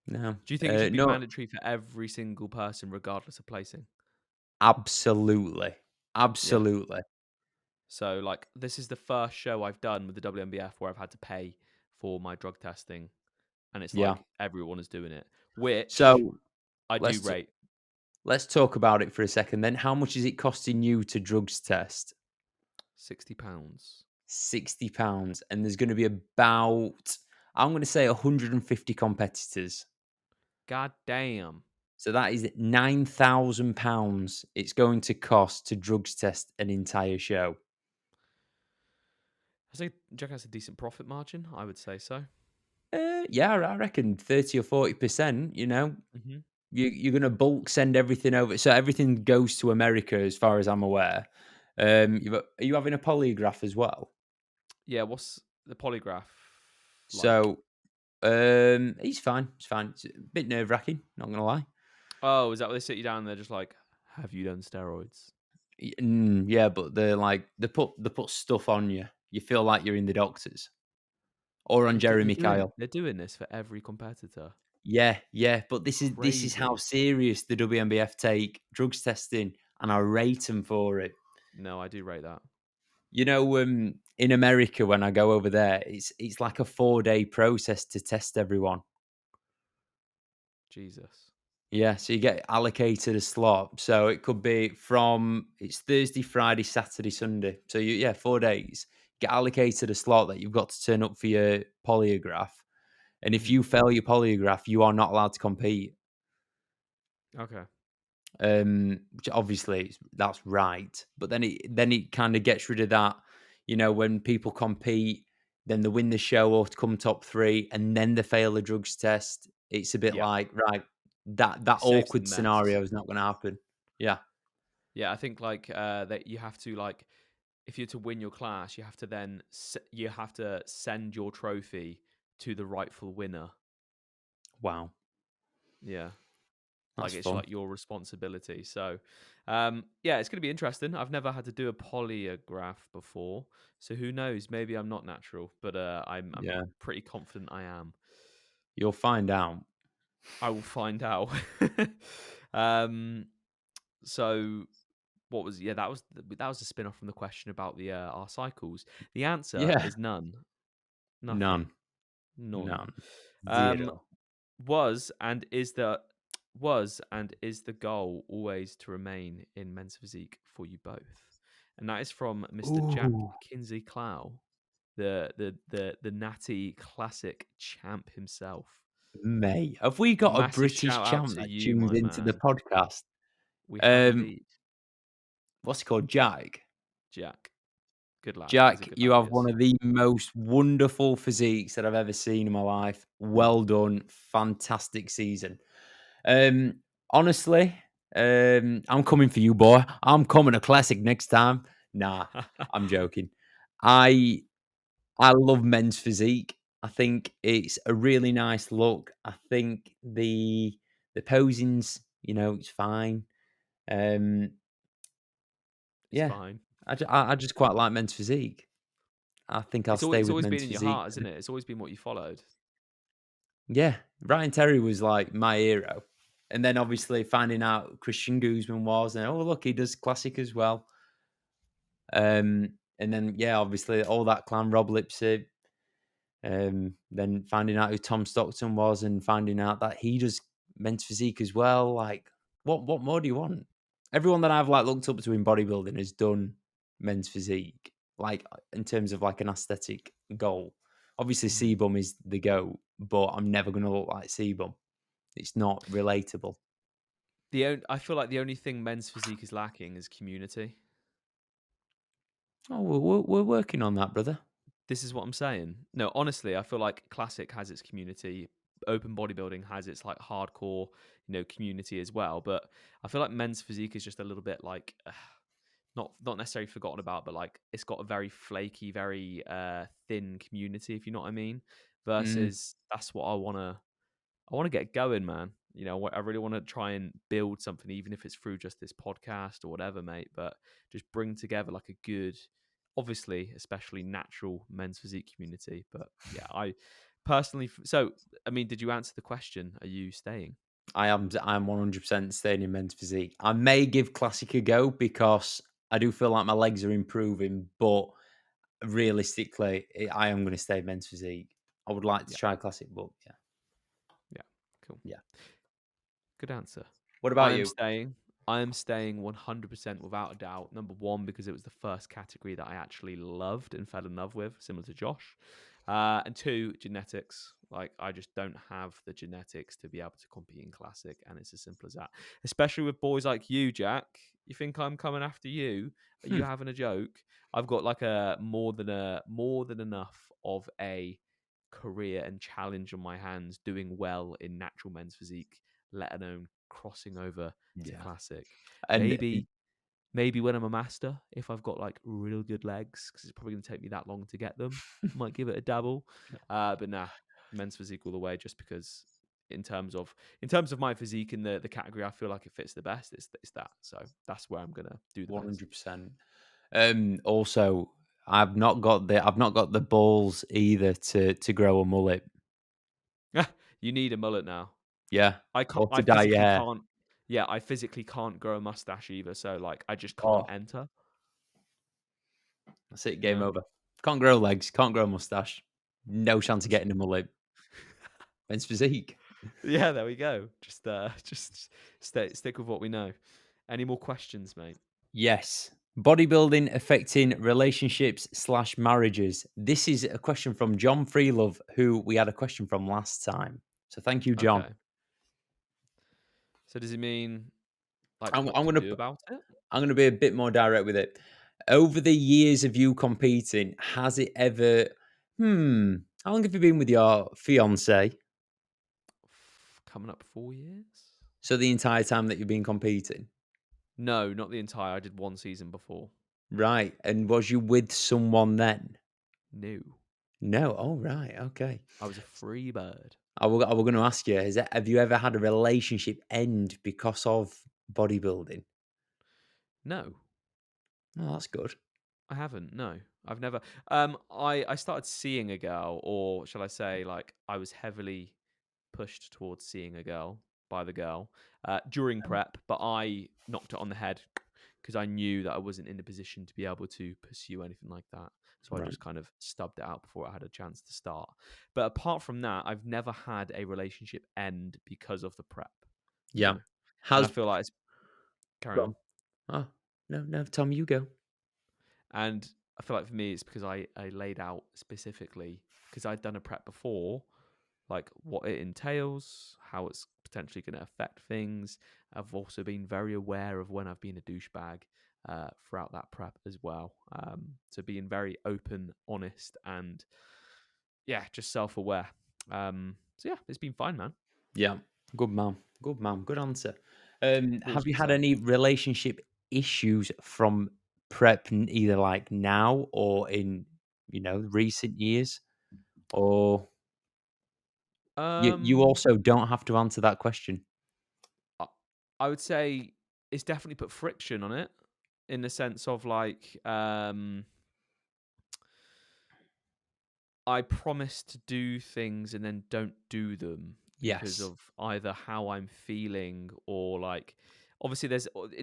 no, Do you think it should be no. mandatory for every single person, regardless of placing? Absolutely, Yeah. absolutely. So, like, this is the first show I've done with the WNBF where I've had to pay for my drug testing, and it's Yeah. like everyone is doing it, which So I do let's rate. let's talk about it for a second. Then, how much is it costing you to drugs test? £60. £60, and there's going to be about, I'm going to say, 150 competitors. God damn. So that is £9,000. It's going to cost to drugs test an entire show. Do you reckon that's a decent profit margin? I would say so. Yeah, I reckon 30 or 40%. Hmm. You're going to bulk send everything over, so everything goes to America, as far as I'm aware. Are you having a polygraph as well? Yeah, what's the polygraph like? So he's fine. It's fine. It's a bit nerve wracking. Not gonna lie. Oh, is that where they sit you down and they're just like, have you done steroids? Yeah, but they put stuff on you. You feel like you're in the doctors or on Jeremy Kyle. They're doing this for every competitor. Yeah, yeah. But this is how Crazy. serious the WNBF take drugs testing, and I rate them for it. No, I do rate that. In America when I go over there, it's like a 4-day process to test everyone. Jesus. Yeah, so you get allocated a slot. So it could be it's Thursday, Friday, Saturday, Sunday. So 4 days. Get allocated a slot that you've got to turn up for your polygraph. And if Mhm. you fail your polygraph, you are not allowed to compete. Okay. Which obviously that's right. But then it kind of gets rid of that. When people compete, then they win the show or come top 3, and then they fail the drugs test. It's a bit Yeah. like, right, that It saves the awkward mess. scenario is not going to happen. Yeah. Yeah, I think like that you have to like if you're to win your class, you have to then you have to send your trophy to the rightful winner. Wow. Yeah. Like That's it's fun. like your responsibility. So, yeah, it's going to be interesting. I've never had to do a polygraph before, so who knows? Maybe I'm not natural, but I'm Yeah. pretty confident I am. You'll find out. I will find out. um, so what was that was a spin off from the question about the our cycles. The answer Yeah. is none, nothing, None. none. None. Um, Zero. was and is the goal always to remain in men's physique for you both? And that is from Mr. Jack Ooh. Kinsley Clow, the natty classic champ himself. Mate, have we got a Massive British shout out champ to that you, tunes my into the man. podcast? We have Um, indeed. what's it called? Jack. Jack. Good lad. He's a Jack, good you lad, he have is. one of the most wonderful physiques that I've ever seen in my life. Well done. Fantastic season. Um, honestly, I'm coming for you, boy. I'm coming a classic next time. Nah, I'm joking. I I love men's physique. I think it's a really nice look. I think the posing's, it's fine. Um, It's yeah, fine. I just quite like men's physique. I think I'll stay It's with always been men's in your physique heart, isn't then. it? It's always been what you followed. Yeah, Ryan Terry was like my hero. And then obviously finding out Christian Guzman was, and oh look, he does classic as well. And then yeah, obviously all that clan, Rob Lipsy. Then finding out who Tom Stockton was, and finding out that he does men's physique as well. Like, what more do you want? Everyone that I've like looked up to in bodybuilding has done men's physique, like in terms of like an aesthetic goal. Obviously, Mhm. Sebum is the goat, but I'm never going to look like Sebum. It's not relatable. I feel like the only thing men's physique is lacking is community. Oh, we're working on that, brother. This is what I'm saying. No, honestly, I feel like classic has its community. Open bodybuilding has its like hardcore, community as well. But I feel like men's physique is just a little bit like not necessarily forgotten about, but like it's got a very flaky, very thin community, if you know what I mean. Mm, Versus that's what I want to get going, man. I really want to try and build something, even if it's through just this podcast or whatever, mate. But just bring together like a good, obviously, especially natural men's physique community. But yeah, I personally. So, I mean, did you answer the question? Are you staying? I'm 100% staying in men's physique. I may give classic a go because I do feel like my legs are improving, but realistically, I am going to stay men's physique. I would like to Yeah, try classic, but yeah, yeah, cool. yeah. Good answer. What I about am you? staying. I am staying 100% without a doubt. Number one, because it was the first category that I actually loved and fell in love with, similar to Josh. And two, genetics. Like, I just don't have the genetics to be able to compete in classic. And it's as simple as that. Especially with boys like you, Jack. You think I'm coming after you? Are Hmm. you having a joke? I've got like a more than enough of a career and challenge on my hands doing well in natural men's physique, let alone crossing over to Yeah, classic. and Maybe when I'm a master, if I've got like real good legs, because it's probably going to take me that long to get them, might give it a dabble. But nah, men's physique all the way, just because in terms of my physique in the category, I feel like it fits the best. It's that, so that's where I'm gonna do the best. 100%. Also, I've not got the balls either to grow a mullet. You need a mullet now. Yeah, I can't. or I to dye your physically hair. can't. Yeah, I physically can't grow a mustache either. So like, I just can't Oh, enter. that's it. Game Yeah. over. Can't grow legs. Can't grow a mustache. No chance of That's- getting a mullet. Men's physique. yeah, there we go. Just just stick with what we know. Any more questions, mate? Yes. Bodybuilding affecting relationships slash marriages. This is a question from John Freelove, who we had a question from last time. So thank you, John. Okay. So does it mean like I'm, what I'm to gonna do about it? I'm gonna be a bit more direct with it. Over the years of you competing, has it ever? How long have you been with your fiance? Coming up 4 years? So the entire time that you've been competing, No, not the entire. I did one season before. right? And was you with someone then? No, No. Oh, right. Okay. I was a free bird. I was going to ask you: have you ever had a relationship end because of bodybuilding? No, Oh, that's good. I haven't. No, I've never. I started seeing a girl, or shall I say, like I was heavily pushed towards seeing a girl by the girl during prep, but I knocked it on the head because I knew that I wasn't in a position to be able to pursue anything like that. So I Right. just kind of stubbed it out before I had a chance to start. But apart from that, I've never had a relationship end because of the prep. Yeah. No. And I Has feel like it's carry Go on. on. Oh, no, Tom, you go. And I feel like for me, it's because I laid out specifically because I'd done a prep before, like what it entails, how it's potentially going to affect things. I've also been very aware of when I've been a douchebag throughout that prep as well. So being very open, honest, and yeah, just self-aware. So yeah, it's been fine, man. Yeah. Good man. Good man. Good answer. Rules Have you for had some. any relationship issues from prep, either like now or in recent years? Or you Um, also don't have to answer that question. I I would say it's definitely put friction on it in the sense of like I promise to do things and then don't do them because Yes. of either how I'm feeling or like obviously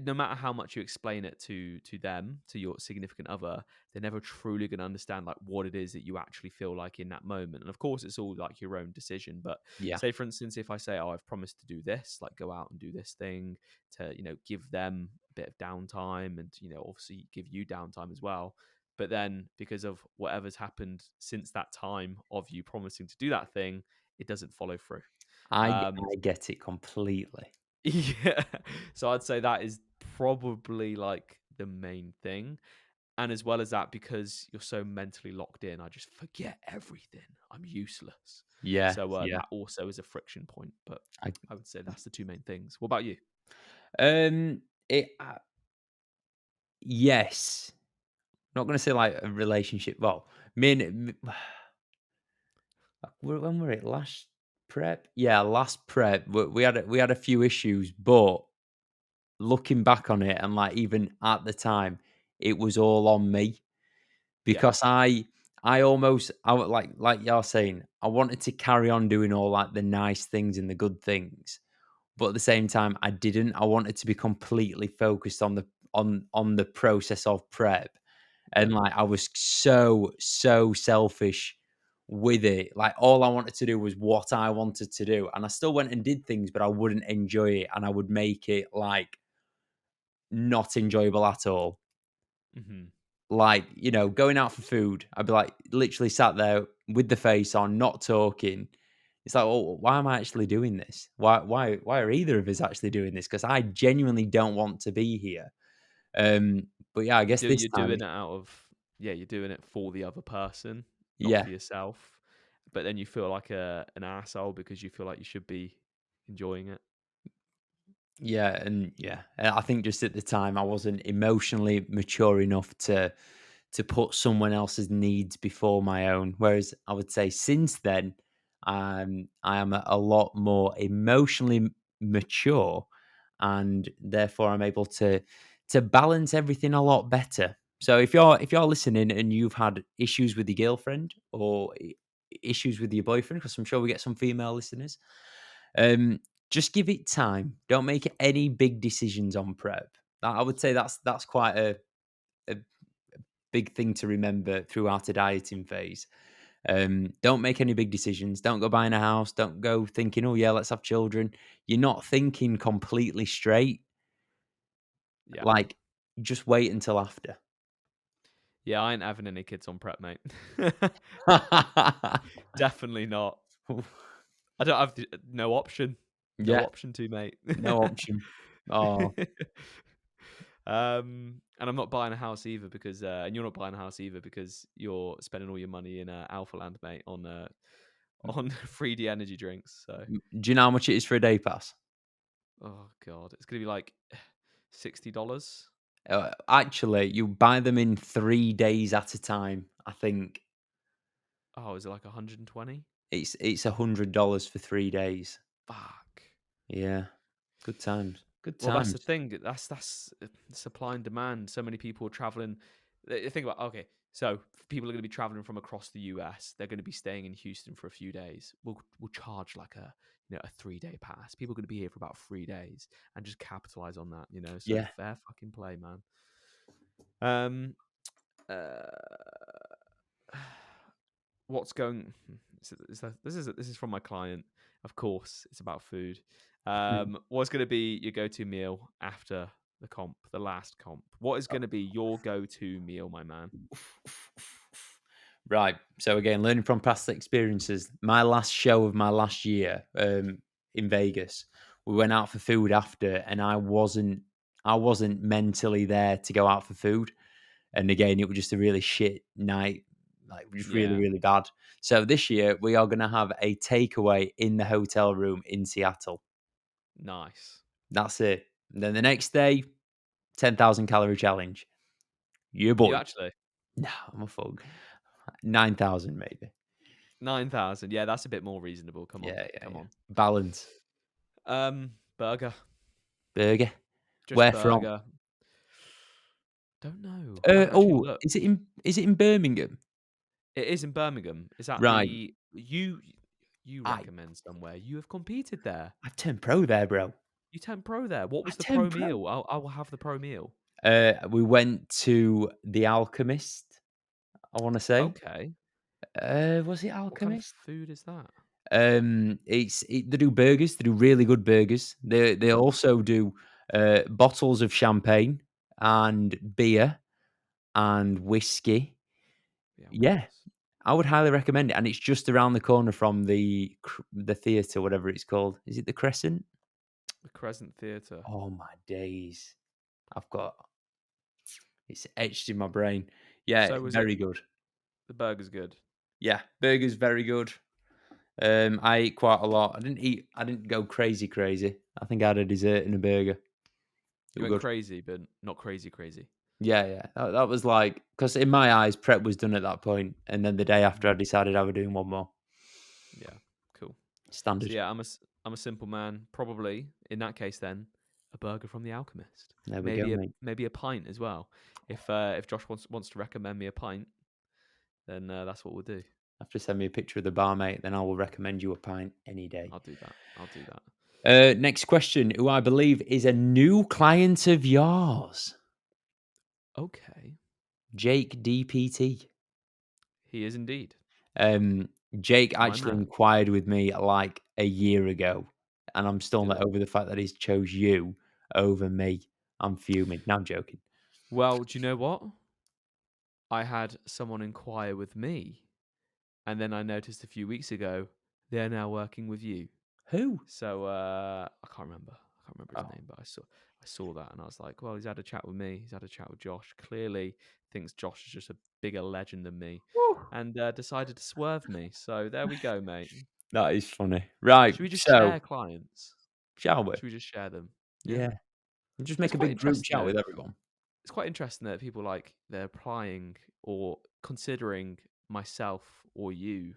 no matter how much you explain it to them, to your significant other, they're never truly going to understand like what it is that you actually feel like in that moment. And of course it's all like your own decision, but Yeah. say for instance if I say, "Oh, I've promised to do this, like go out and do this thing to, give them a bit of downtime and, obviously give you downtime as well." But then because of whatever's happened since that time of you promising to do that thing, it doesn't follow through. I get it completely. Yeah. So I'd say that is probably like the main thing. And as well as that, because you're so mentally locked in, I just forget everything. I'm useless. Yeah, So yeah. that also is a friction point. But I I would say that's the two main things. What about you? um, it yes. Not gonna say like a relationship. Well, me and when were it last prep? Yeah, last prep. We had a few issues, but looking back on it, and like even at the time, it was all on me Yeah. because like you're saying, I wanted to carry on doing all like the nice things and the good things, but at the same time, I didn't. I wanted to be completely focused on the process of prep. Yeah. And, like, I was so selfish with it. Like, all I wanted to do was what I wanted to do, and I still went and did things, but I wouldn't enjoy it, and I would make it, like, not enjoyable at all. Hmm. Like, going out for food, I'd be, like, literally sat there with the face on, not talking. It's like, "Oh, why am I actually doing this? Why are either of us actually doing this? Because I genuinely don't want to be here." But yeah, I guess this You're time doing it's it out of yeah, you're doing it for the other person, not yeah. for yourself. But then you feel like an asshole because you feel like you should be enjoying it. I think just at the time I wasn't emotionally mature enough to put someone else's needs before my own. Whereas I would say since then, I am a lot more emotionally mature, and therefore I'm able to balance everything a lot better. So if you're listening and you've had issues with your girlfriend or issues with your boyfriend, because I'm sure we get some female listeners, um, just give it time. Don't make any big decisions on prep. I would say that's quite a big thing to remember throughout a dieting phase. Don't make any big decisions. Don't go buying a house. Don't go thinking, oh yeah, let's have children. You're not thinking completely straight. Yeah. Like, just wait until after. Yeah, I ain't having any kids on prep, mate. Definitely not. I don't have no option. No Yeah, option to, mate. no option. Oh, And I'm not buying a house either because, and you're not buying a house either because you're spending all your money in Alpha Land, mate, on 3D energy drinks. So, do you know how much it is for a day pass? oh god, it's gonna be like $60. Actually, you buy them in 3 days at a time. I think Oh, is it like 120? it's $100 for 3 days. Fuck. Yeah, good times. Good Well, that's the times. thing. That's supply and demand. So many people are traveling. Think about okay. So people are going to be traveling from across the US. They're going to be staying in Houston for a few days. We'll charge like a 3 day pass. People are going to be here for about 3 days and just capitalize on that. So Yeah. fair fucking play, man. Um. Uh, what's going? This is from my client. Of course, it's about food. What's going to be your go-to meal after the comp, the last comp? What is going to be your go-to meal, my man? Right. So again, learning from past experiences. My last show of my last year in Vegas, we went out for food after, and I wasn't mentally there to go out for food. And again, it was just a really shit night, like just really Yeah, really bad. So this year we are going to have a takeaway in the hotel room in Seattle. nice. That's it. And then the next day, 10,000 calorie challenge. You You boy. actually No, I'm a fuck. 9,000 maybe. 9,000. Yeah, that's a bit more reasonable. Come on, Yeah, yeah, come yeah. on. Balance. Burger, Burger. just Where from? burger. Don't know. I haven't actually Oh, looked. is it in Birmingham? It is in Birmingham. Is that Right. the you I recommend somewhere? You have competed there. I turned pro there, bro. You turned pro there. What I was the pro turned pro. meal? I will have the pro meal. We went to The Alchemist, I wanna say. Okay. Was it What kind of Alchemist? food is that? They do burgers, they do really good burgers. They Ooh, also do, bottles of champagne and beer and whiskey. the Yeah, Alchemist. I would highly recommend it, and it's just around the corner from the theatre, whatever it's called. Is it the Crescent? The Crescent Theatre. Oh my days. I've got it's etched in my brain. Yeah, So was it very good. the burger's good? Yeah, burgers very good. I ate quite a lot. I didn't go crazy crazy. I think I had a dessert and a burger. They You were went good. crazy, but not crazy crazy. Yeah, yeah. That was like because in my eyes, prep was done at that point, and then the day after, I Mhm. decided I was doing one more. Yeah, cool. So Standard. yeah, I'm a simple man. Probably in that case, then a burger from the Alchemist. There we go, mate. Maybe a pint as well. If Josh wants to recommend me a pint, then that's what we'll do. Have to send me a picture of the bar, mate. Then I will recommend you a pint any day. I'll do that. I'll do that. Next question, who I believe is a new client of yours, Okay, Jake DPT. he is indeed Um, Jake my actually man. inquired with me like a year ago, and I'm still Did not he? over the fact that he's chose you over me. I'm fuming. No, I'm joking. Well, do you know what? I had someone inquire with me, and then I noticed a few weeks ago they're now working with you. Who? So I can't remember. I can't remember his Oh, name, but I saw that and I was like, well, he's had a chat with me. He's had a chat with Josh. Clearly thinks Josh is just a bigger legend than me, whew. and decided to swerve me. So there we go, mate. That is funny. Right. Should we just So, share clients? shall we? Should we just share them? Yeah. Yeah. We'll just It's make a quite big group interesting chat that with everyone. people like they're applying or considering myself or you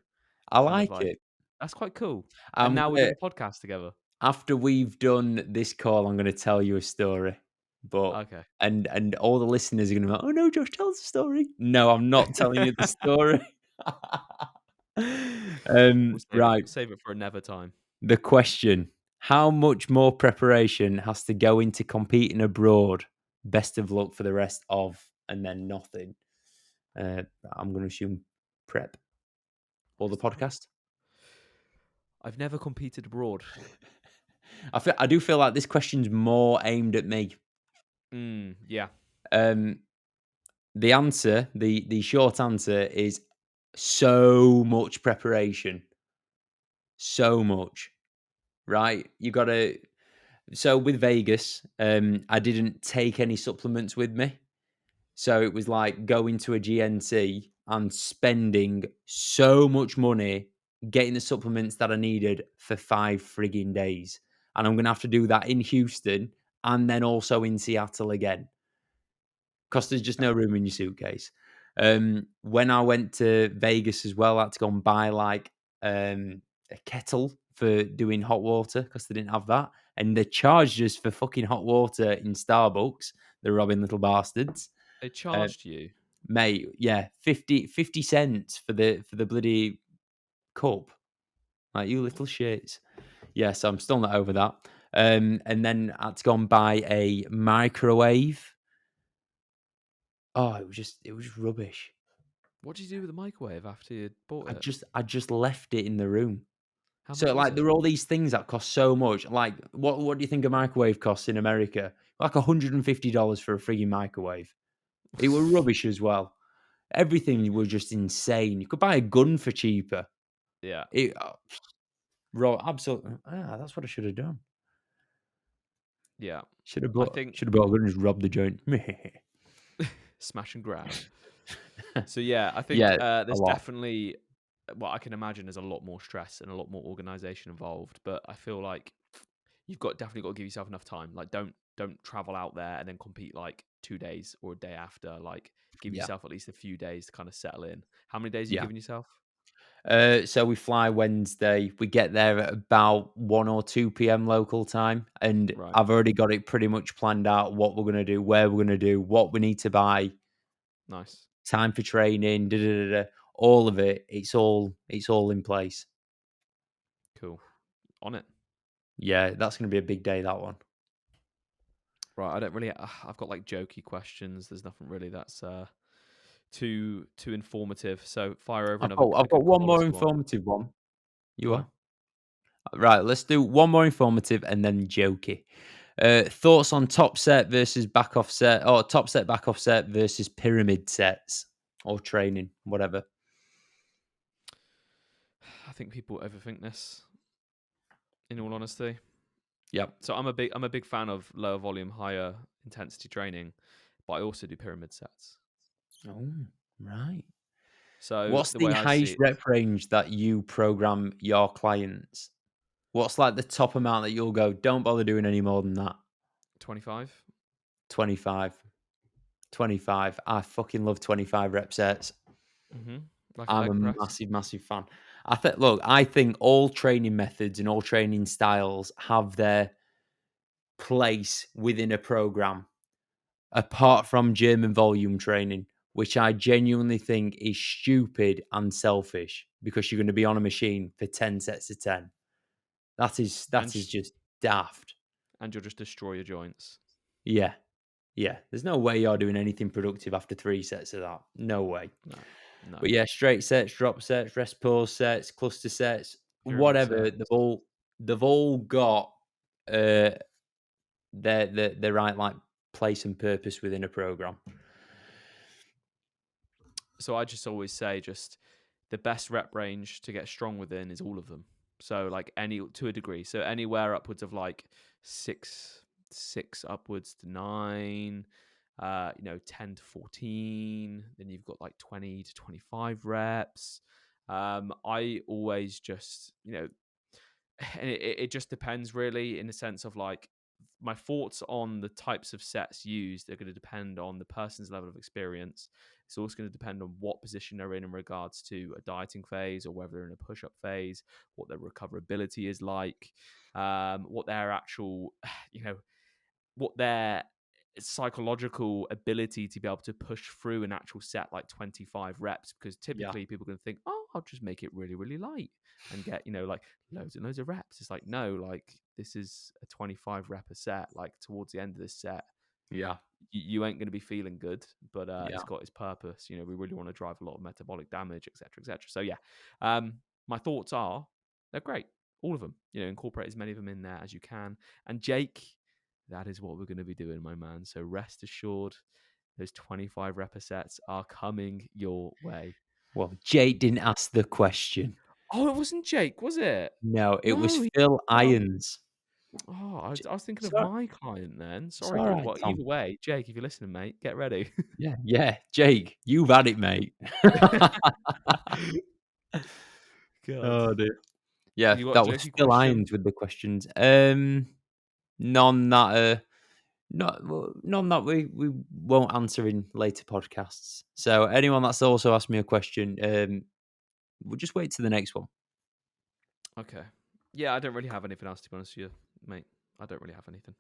I kind of like like it. that's quite cool. And I'm now we're gonna doing a podcast together. after we've done this call, I'm gonna tell you a story. But Okay. and all the listeners are gonna be like, "Oh no, Josh, tell us a story." No, I'm not telling you the story. We'll Right. save it for another time. The question: how much more preparation has to go into competing abroad? Best of luck for the rest of, and then nothing. Uh, I'm going to assume prep or the Rest of what? podcast. I've never competed abroad. I do feel like this question's more aimed at me. Yeah. Um, the short answer is so much preparation, so much. Right, you got to. So with Vegas, I didn't take any supplements with me. So it was like going to a GNC and spending so much money getting the supplements that I needed for 5 frigging days. And I'm going to have to do that in Houston and then also in Seattle again because there's just no Okay. room in your suitcase. When I went to Vegas as well, I had to go and buy like a kettle for doing hot water because they didn't have that. And they charged us for fucking hot water in Starbucks. They're robbing little bastards. They Uh, charged you. Mate, yeah, 50 cents for the bloody cup. Like, you little shits. Yes, I'm still not over that. And then I had to go and buy a microwave. Oh, it was rubbish. What did you do with the microwave after you bought it? I just left it in the room. How much So, was like, it? there are all these things that cost so much. Like, what do you think a microwave costs in America? Like $150 for a frigging microwave. It were rubbish as well. Everything was just insane. You could buy a gun for cheaper. Yeah. It absolutely. That's what I should have done. Yeah. I think Should have bought a gun and just robbed the joint. smash and grab. So yeah, I think Yeah, a there's lot. definitely I can imagine there's a lot more stress and a lot more organization involved, but I feel like you've got definitely got to give yourself enough time. Like don't travel out there and then compete like 2 days or a day after. Like give Yeah, yourself at least a few days to kind of settle in. How many days are you yeah. giving yourself? So we fly Wednesday. We get there at about 1 or 2 p.m. local time, and Right. I've already got it pretty much planned out what we're gonna do, where we're gonna do, what we need to buy, Nice. time for training, da da da da. all of it, it's all in place. Cool. On it. Yeah, that's going to be a big day, that one. Right. I don't really. I've got like jokey questions. There's nothing really that's too informative. So fire over another I've a good got one more quality one. informative one. You Go are? on. Right, let's do one more informative and then jokey. Thoughts on top set versus back off set, or top set, back off set versus pyramid sets or training, whatever. I think people overthink this. In all honesty, Yep. so I'm a big fan of lower volume, higher intensity training, but I also do pyramid sets. Oh, right. So What's the the way I see highest it, rep range that you program your clients? What's like the top amount that you'll go, don't bother doing any more than that? 25. 25. 25. I fucking love 25 rep sets. Like a I'm leg a press. massive, massive fan. I think all training methods and all training styles have their place within a program, apart from German volume training, which I genuinely think is stupid and selfish because you're going to be on a machine for 10 sets of 10. That is and that is just daft. and you'll just destroy your joints. Yeah. Yeah. There's no way you're doing anything productive after 3 sets of that. No way. No, no. But yeah, straight sets, drop sets, rest pause sets, cluster sets, Pyramid whatever. sets. They've all got uh their right like place and purpose within a program. So I just always say just the best rep range to get strong within is all of them. So like any to a degree. So anywhere upwards of like six upwards to 9, 10 to 14. Then you've got like 20 to 25 reps. I always just, and it just depends really in the sense of like my thoughts on the types of sets used are going to depend on the person's level of experience. It's also going to depend on what position they're in regards to a dieting phase or whether they're in a push-up phase, what their recoverability is like, what their actual, what their psychological ability to be able to push through an actual set like 25 reps, because Yeah. typically people are going to think, oh, I'll just make it really, really light and get, like loads and loads of reps. It's like, no, like this is a 25 rep a set. Like towards the end of this set, Yeah. you ain't going to be feeling good, but Yeah. it's got its purpose. We really want to drive a lot of metabolic damage, etc., etc. So yeah, my thoughts are they're great, all of them. Incorporate as many of them in there as you can. And Jake, that is what we're going to be doing, my man. So rest assured, those 25 rep sets are coming your way. Well, Jake didn't ask the question. Oh, it wasn't Jake, was it? No, it was No. Phil Irons. Oh, I was thinking It's of my client then. it's Sorry, all dude. right, Well, Tom. either way, Jake, if you're listening, mate, get ready. Yeah, yeah. Jake, you've had it, mate. God. Oh dear. Yeah, You got a that was jokey Phil question? Irons with the questions. None that none that we won't answer in later podcasts. So anyone that's also asked me a question, we'll just wait to the next one. Okay. Yeah, I don't really have anything else to be honest with you, mate. I don't really have anything.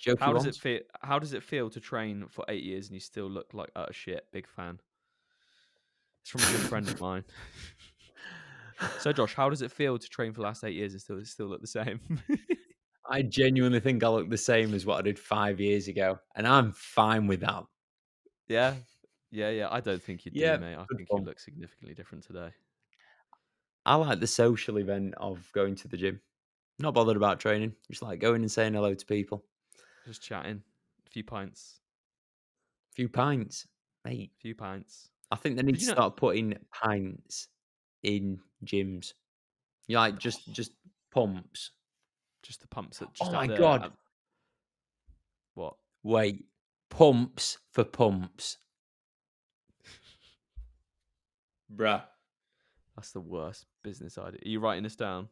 Jokey How does it ones. feel? How does it feel to train for 8 years and you still look like utter shit? Big fan. It's from a good friend of mine. So, Josh, how does it feel to train for the last 8 years and still look the same? I genuinely think I look the same as what I did 5 years ago, and I'm fine with that. Yeah, yeah. I don't think you do, Yeah, mate. I good think you fun. look significantly different today. I like the social event of going to the gym. Not bothered about training. Just like going and saying hello to people. Just chatting, a few pints, Few pints, mate. a few pints. I think they need Did to you know? start putting pints in gyms. You like just pumps. Just the pumps that Oh just my at god! what? Wait, pumps for pumps, bruh. That's the worst business idea. Are you writing this down?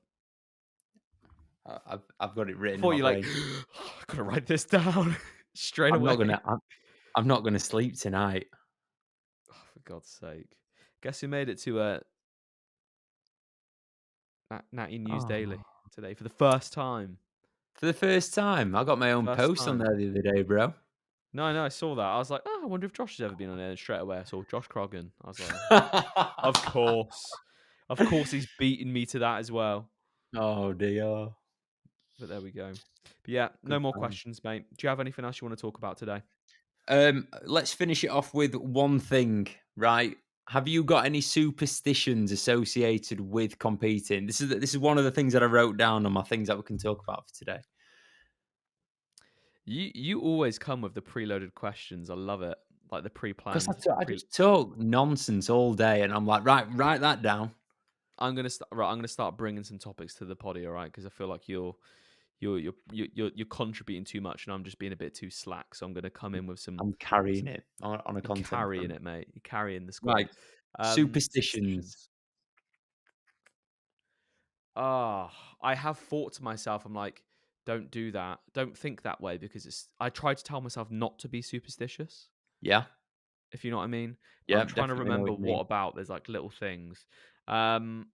I've got it I written in thought my you like, brain. I gotta write this down straight I'm not away. gonna. I'm not gonna sleep tonight. Oh, for God's sake! Guess who made it to Natty News Oh, Daily today for the first time? for the first time, I got my own First post on time. there the other day, bro. No, no, I saw that. I was like, oh, I wonder if Josh has ever been on there. And straight away, I saw Josh Croggan. I was like, of course, of course, he's beaten me to that as well. Oh dear. But there we go. But yeah, no Good more times. questions, mate. Do you have anything else you want to talk about today? Let's finish it off with one thing, right? Have you got any superstitions associated with competing? This is one of the things that I wrote down on my things that we can talk about for today. You always come with the preloaded questions. I love it, like the Because pre-planned. I just talk nonsense all day, and I'm like, right, write that down. I'm gonna start bringing some topics to the poddy, all right? Because I feel like you're contributing too much, and I'm just being a bit too slack. So I'm gonna come in with I'm carrying some it on a you're content carrying front. it, mate. You're carrying the squad. Right, superstitions. Superstitions. Ah, I have thought to myself, I'm like, don't do that. Don't think that way because I try to tell myself not to be superstitious, Yeah, if you know what I mean. But yeah, I'm trying to definitely know remember what you what mean. about there's like little things. Um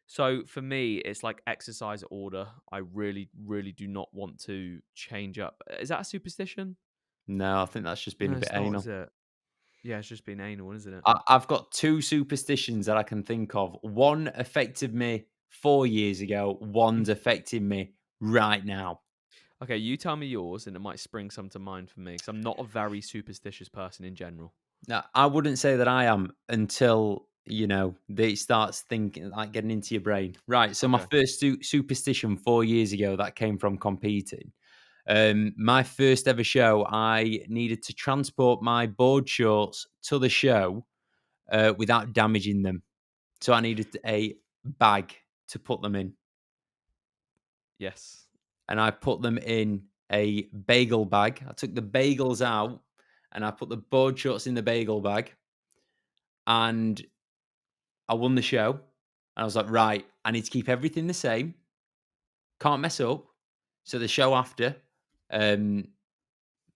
so for me, it's like exercise order. I really, really do not want to change up. Is that a superstition? No, I think that's just being No, a bit it's not, is anal. it? Yeah, it's just being anal, isn't it? I've got two superstitions that I can think of. One affected me 4 years ago. One's affecting me right now. Okay, you tell me yours, and it might spring some to mind for me because I'm not a very superstitious person in general. Now, I wouldn't say that I am until it starts thinking like getting into your brain. Right. So my Okay. first superstition 4 years ago that came from competing. My first ever show, I needed to transport my board shorts to the show without damaging them. So I needed a bag to put them in, Yes. and I put them in a bagel bag. I took the bagels out, and I put the board shorts in the bagel bag, and I won the show. And I was like, right, I need to keep everything the same. Can't mess up. So the show after, um,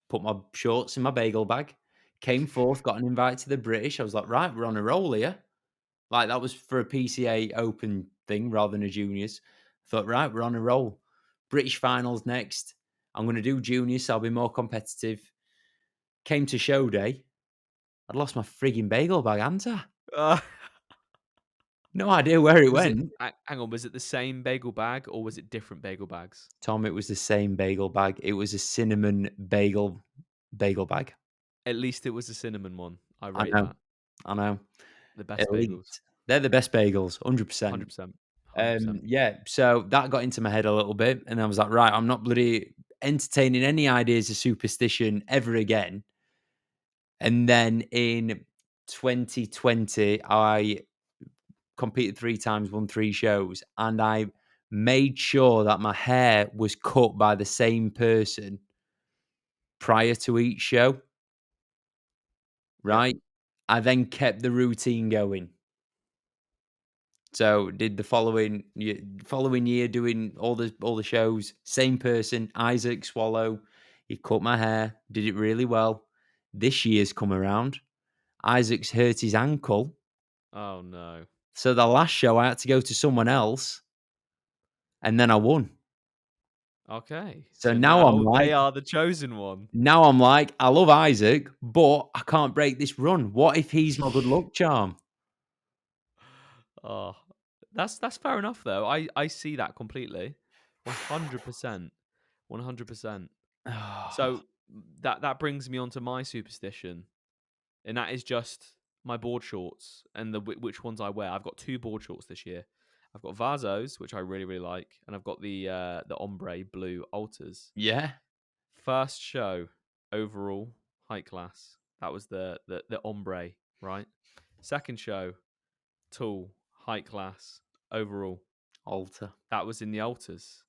put my shorts in my bagel bag, came forth, got an invite to the British. I was like, right, we're on a roll here. Like that was for a PCA Open thing rather than a juniors. Thought, right, we're on a roll. British finals next. I'm going to do juniors, so I'll be more competitive. Came to show day. I'd lost my frigging bagel bag, hadn't I? Uh, No idea where it was it? went. Hang on. Was it the same bagel bag or was it different bagel bags? Tom, it was the same bagel bag. It was a cinnamon bagel bag. At least it was a cinnamon one. I I rate know, that. I know. The best Elite. bagels. They're the best bagels, 100%. 100%. 100%. Yeah, so that got into my head a little bit, and I was like, right, I'm not bloody entertaining any ideas of superstition ever again. And then in 2020, I competed 3 times, won 3 shows, and I made sure that my hair was cut by the same person prior to each show, Yep. right? I then kept the routine going. So did the following year doing all the shows, same person, Isaac Swallow. He cut my hair, did it really well. This year's come around. Isaac's hurt his ankle. Oh no. So the last show I had to go to someone else and then I won. Okay. So So now I'm now like they are the chosen one. I love Isaac, but I can't break this run. What if he's my good luck charm? Oh, that's fair enough though. I see that completely. 100%. 100%. So that brings me on to my superstition, and that is just my board shorts and which ones I wear. I've got two board shorts this year. I've got Vazos, which I really really like, and I've got the ombre blue alters. Yeah, First show overall height class. That was the ombre, right? Second show tall height class overall. altar. That was in the alters.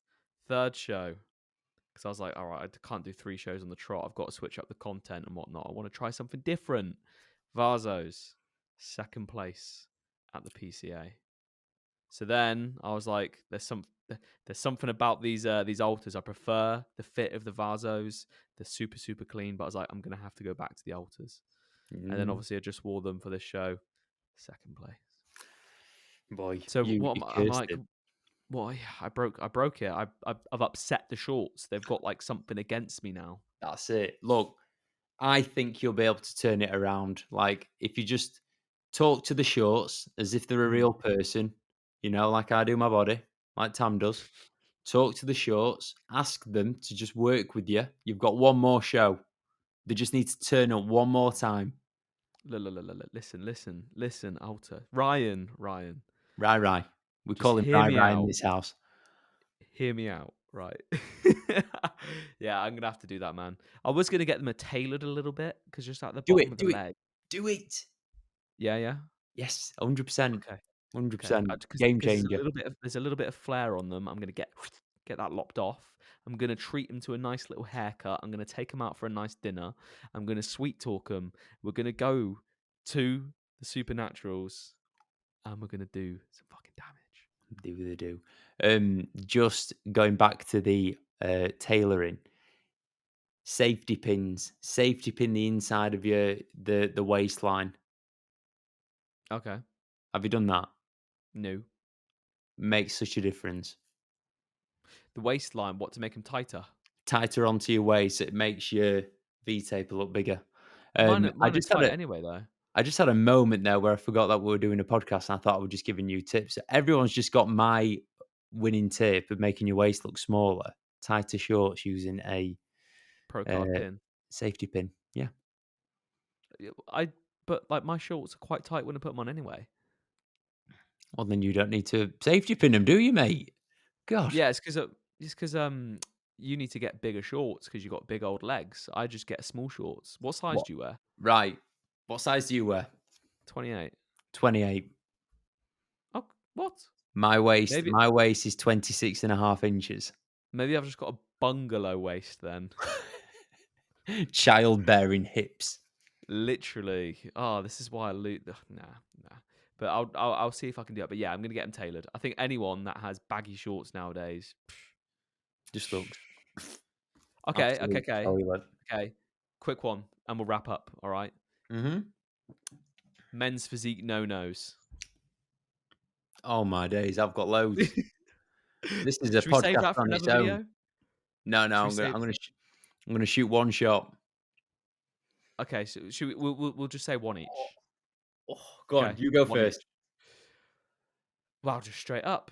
Third show, because I was like, all right, I can't do 3 shows on the trot. I've got to switch up the content and whatnot. I want to try something different. Vazos, second place at the PCA. So then I was like, there's something about these altars. I prefer the fit of the Vazos. They're super super clean, but I was like, I'm gonna have to go back to the altars. And then Mm, obviously I just wore them for this show, second place. boy, So you what I'm cursed like, it. well, I broke it. I've upset the shorts. They've got like something against me now. That's it. Look, I think you'll be able to turn it around. Like, if you just talk to the shorts as if they're a Mm. real person, like I do my body, like Tam does. Talk to the shorts, ask them to just work with you. You've got one more show. They just need to turn up one more time. Listen, Alter. Ryan. Rai. We Just call him hear me Rai in out. this house. Hear me out, right? Yeah, I'm gonna have to do that, man. I was gonna get them tailored a little bit because just at the Do bottom it, of the do it, leg. do it. Yeah. Yes, 100%. Okay. Okay. 100%. Because Game there's a changer. little bit of flair on them. I'm gonna get that lopped off. I'm gonna treat them to a nice little haircut. I'm gonna take them out for a nice dinner. I'm gonna sweet talk them. We're gonna go to the Supernaturals, and we're gonna do some fucking damage. Do they do? Just going back to the tailoring, safety pins, safety pin the inside of the waistline. Okay. Have you done that? No. Makes such a difference. The waistline. What to make them tighter? Tighter onto your waist, it makes your V taper look bigger. Mine, I mine are just had tight a anyway, though. I just had a moment there where I forgot that we were doing a podcast, and I thought I was just giving you tips. Everyone's just got my winning tip of making your waist look smaller. Tighter shorts using a Pro card uh, pin. safety pin. Yeah. Yeah, but like my shorts are quite tight when I put them on anyway. Well, then you don't need to safety pin them, do you, mate? God. Yeah, it's because you need to get bigger shorts because you got big old legs. I just get small shorts. What size What? do you wear? Right. What size do you wear? 28. 28. Oh, what? My waist, Maybe my waist is 26.5 inches. maybe I've just got a bungalow waist then. Childbearing hips. Literally. Oh, this is why I loot. Nah. But I'll see if I can do it. But yeah, I'm gonna get them tailored. I think anyone that has baggy shorts nowadays. Just looks Okay. absolute toilet. Okay. Quick one, and we'll wrap up. All right. Mm-hmm. Men's physique no nos. Oh my days, I've got loads. This is a Should we save podcast that for on its another own. video? No, Should we I'm gonna save? I'm gonna shoot one shot. Okay, so should we? We'll just say one each. Oh, go on, Okay, you go one each. first. Well, just straight up,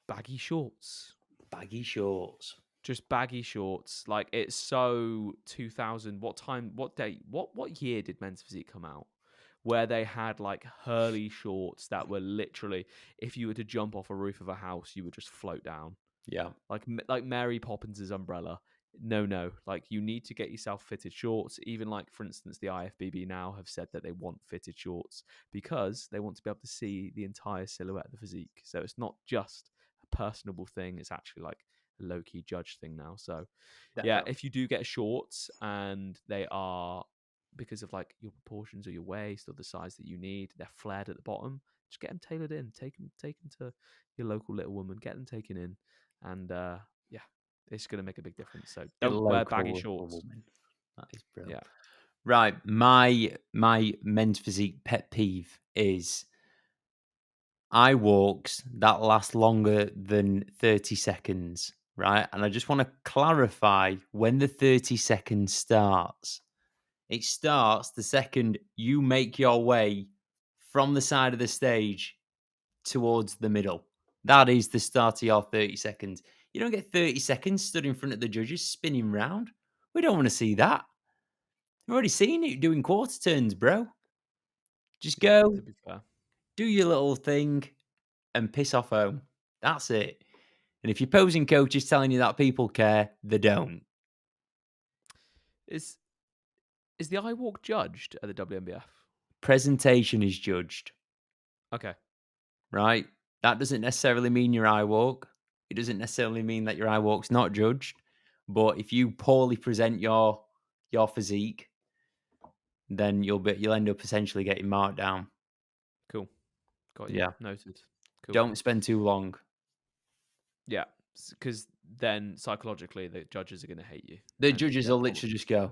baggy shorts. Baggy shorts. Just baggy shorts. Like it's so 2000. What time? What date? What year did Men's Physique come out? Where they had like Hurley shorts that were literally, if you were to jump off a roof of a house, you would just float down. Yeah. Like Mary Poppins' umbrella. No. Like you need to get yourself fitted shorts. Even like for instance, the IFBB now have said that they want fitted shorts because they want to be able to see the entire silhouette of the physique. So it's not just a personable thing; it's actually like a low key judge thing now. So yeah, Definitely. if you do get shorts and they are because of like your proportions or your waist or the size that you need, they're flared at the bottom. Just get them tailored in. Take them to your local little woman. Get them taken in, and yeah, it's going to make a big difference. So Your don't wear baggy local little shorts. woman. That is brilliant. Yeah. Right. My men's physique pet peeve is eye walks that last longer than 30 seconds. Right. And I just want to clarify when the 30 seconds starts. It starts the second you make your way from the side of the stage towards the middle. That is the start of your 30 seconds. You don't get 30 seconds stood in front of the judges spinning round. We don't want to see that. I've already seen it doing quarter turns, bro. Just Yeah. go, To be fair, do your little thing, and piss off home. That's it. And if your posing coach is telling you that people care, they don't. is the eye walk judged at the WNBF? Presentation is judged, Okay. right? That doesn't necessarily mean your eye walk. It doesn't necessarily mean that your eye walk's not judged. But if you poorly present your physique, then you'll end up essentially getting marked down. Cool. Got you. Yeah. Noted. Cool. Don't spend too long. Yeah. Because then psychologically, the judges are going to hate you. The And judges they'll will probably, literally just go,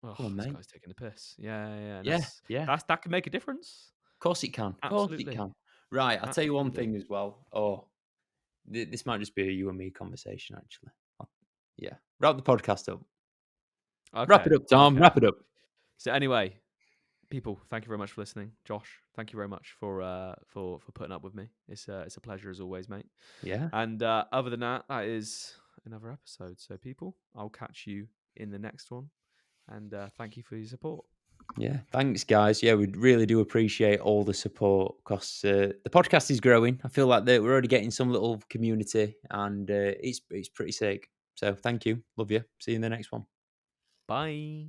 oh, "Come on, this mate." guy's taking a piss. Yeah. Yeah, yeah. That can make a difference. Of course it can. Of course it Absolutely. can. Right, I'll tell you one Absolutely. thing as well. Oh, this might just be a you and me conversation, actually. Yeah. Wrap the podcast up. Wrap it Okay. up, Tom. Okay. Wrap it up. So anyway, people, thank you very much for listening. Josh, thank you very much for putting up with me. It's a pleasure as always, mate. Yeah. And other than that, that is another episode. So people, I'll catch you in the next one. And thank you for your support. Yeah, thanks, guys. Yeah, we really do appreciate all the support because the podcast is growing. I feel like that we're already getting some little community, and it's pretty sick. So thank you, love you. See you in the next one. Bye.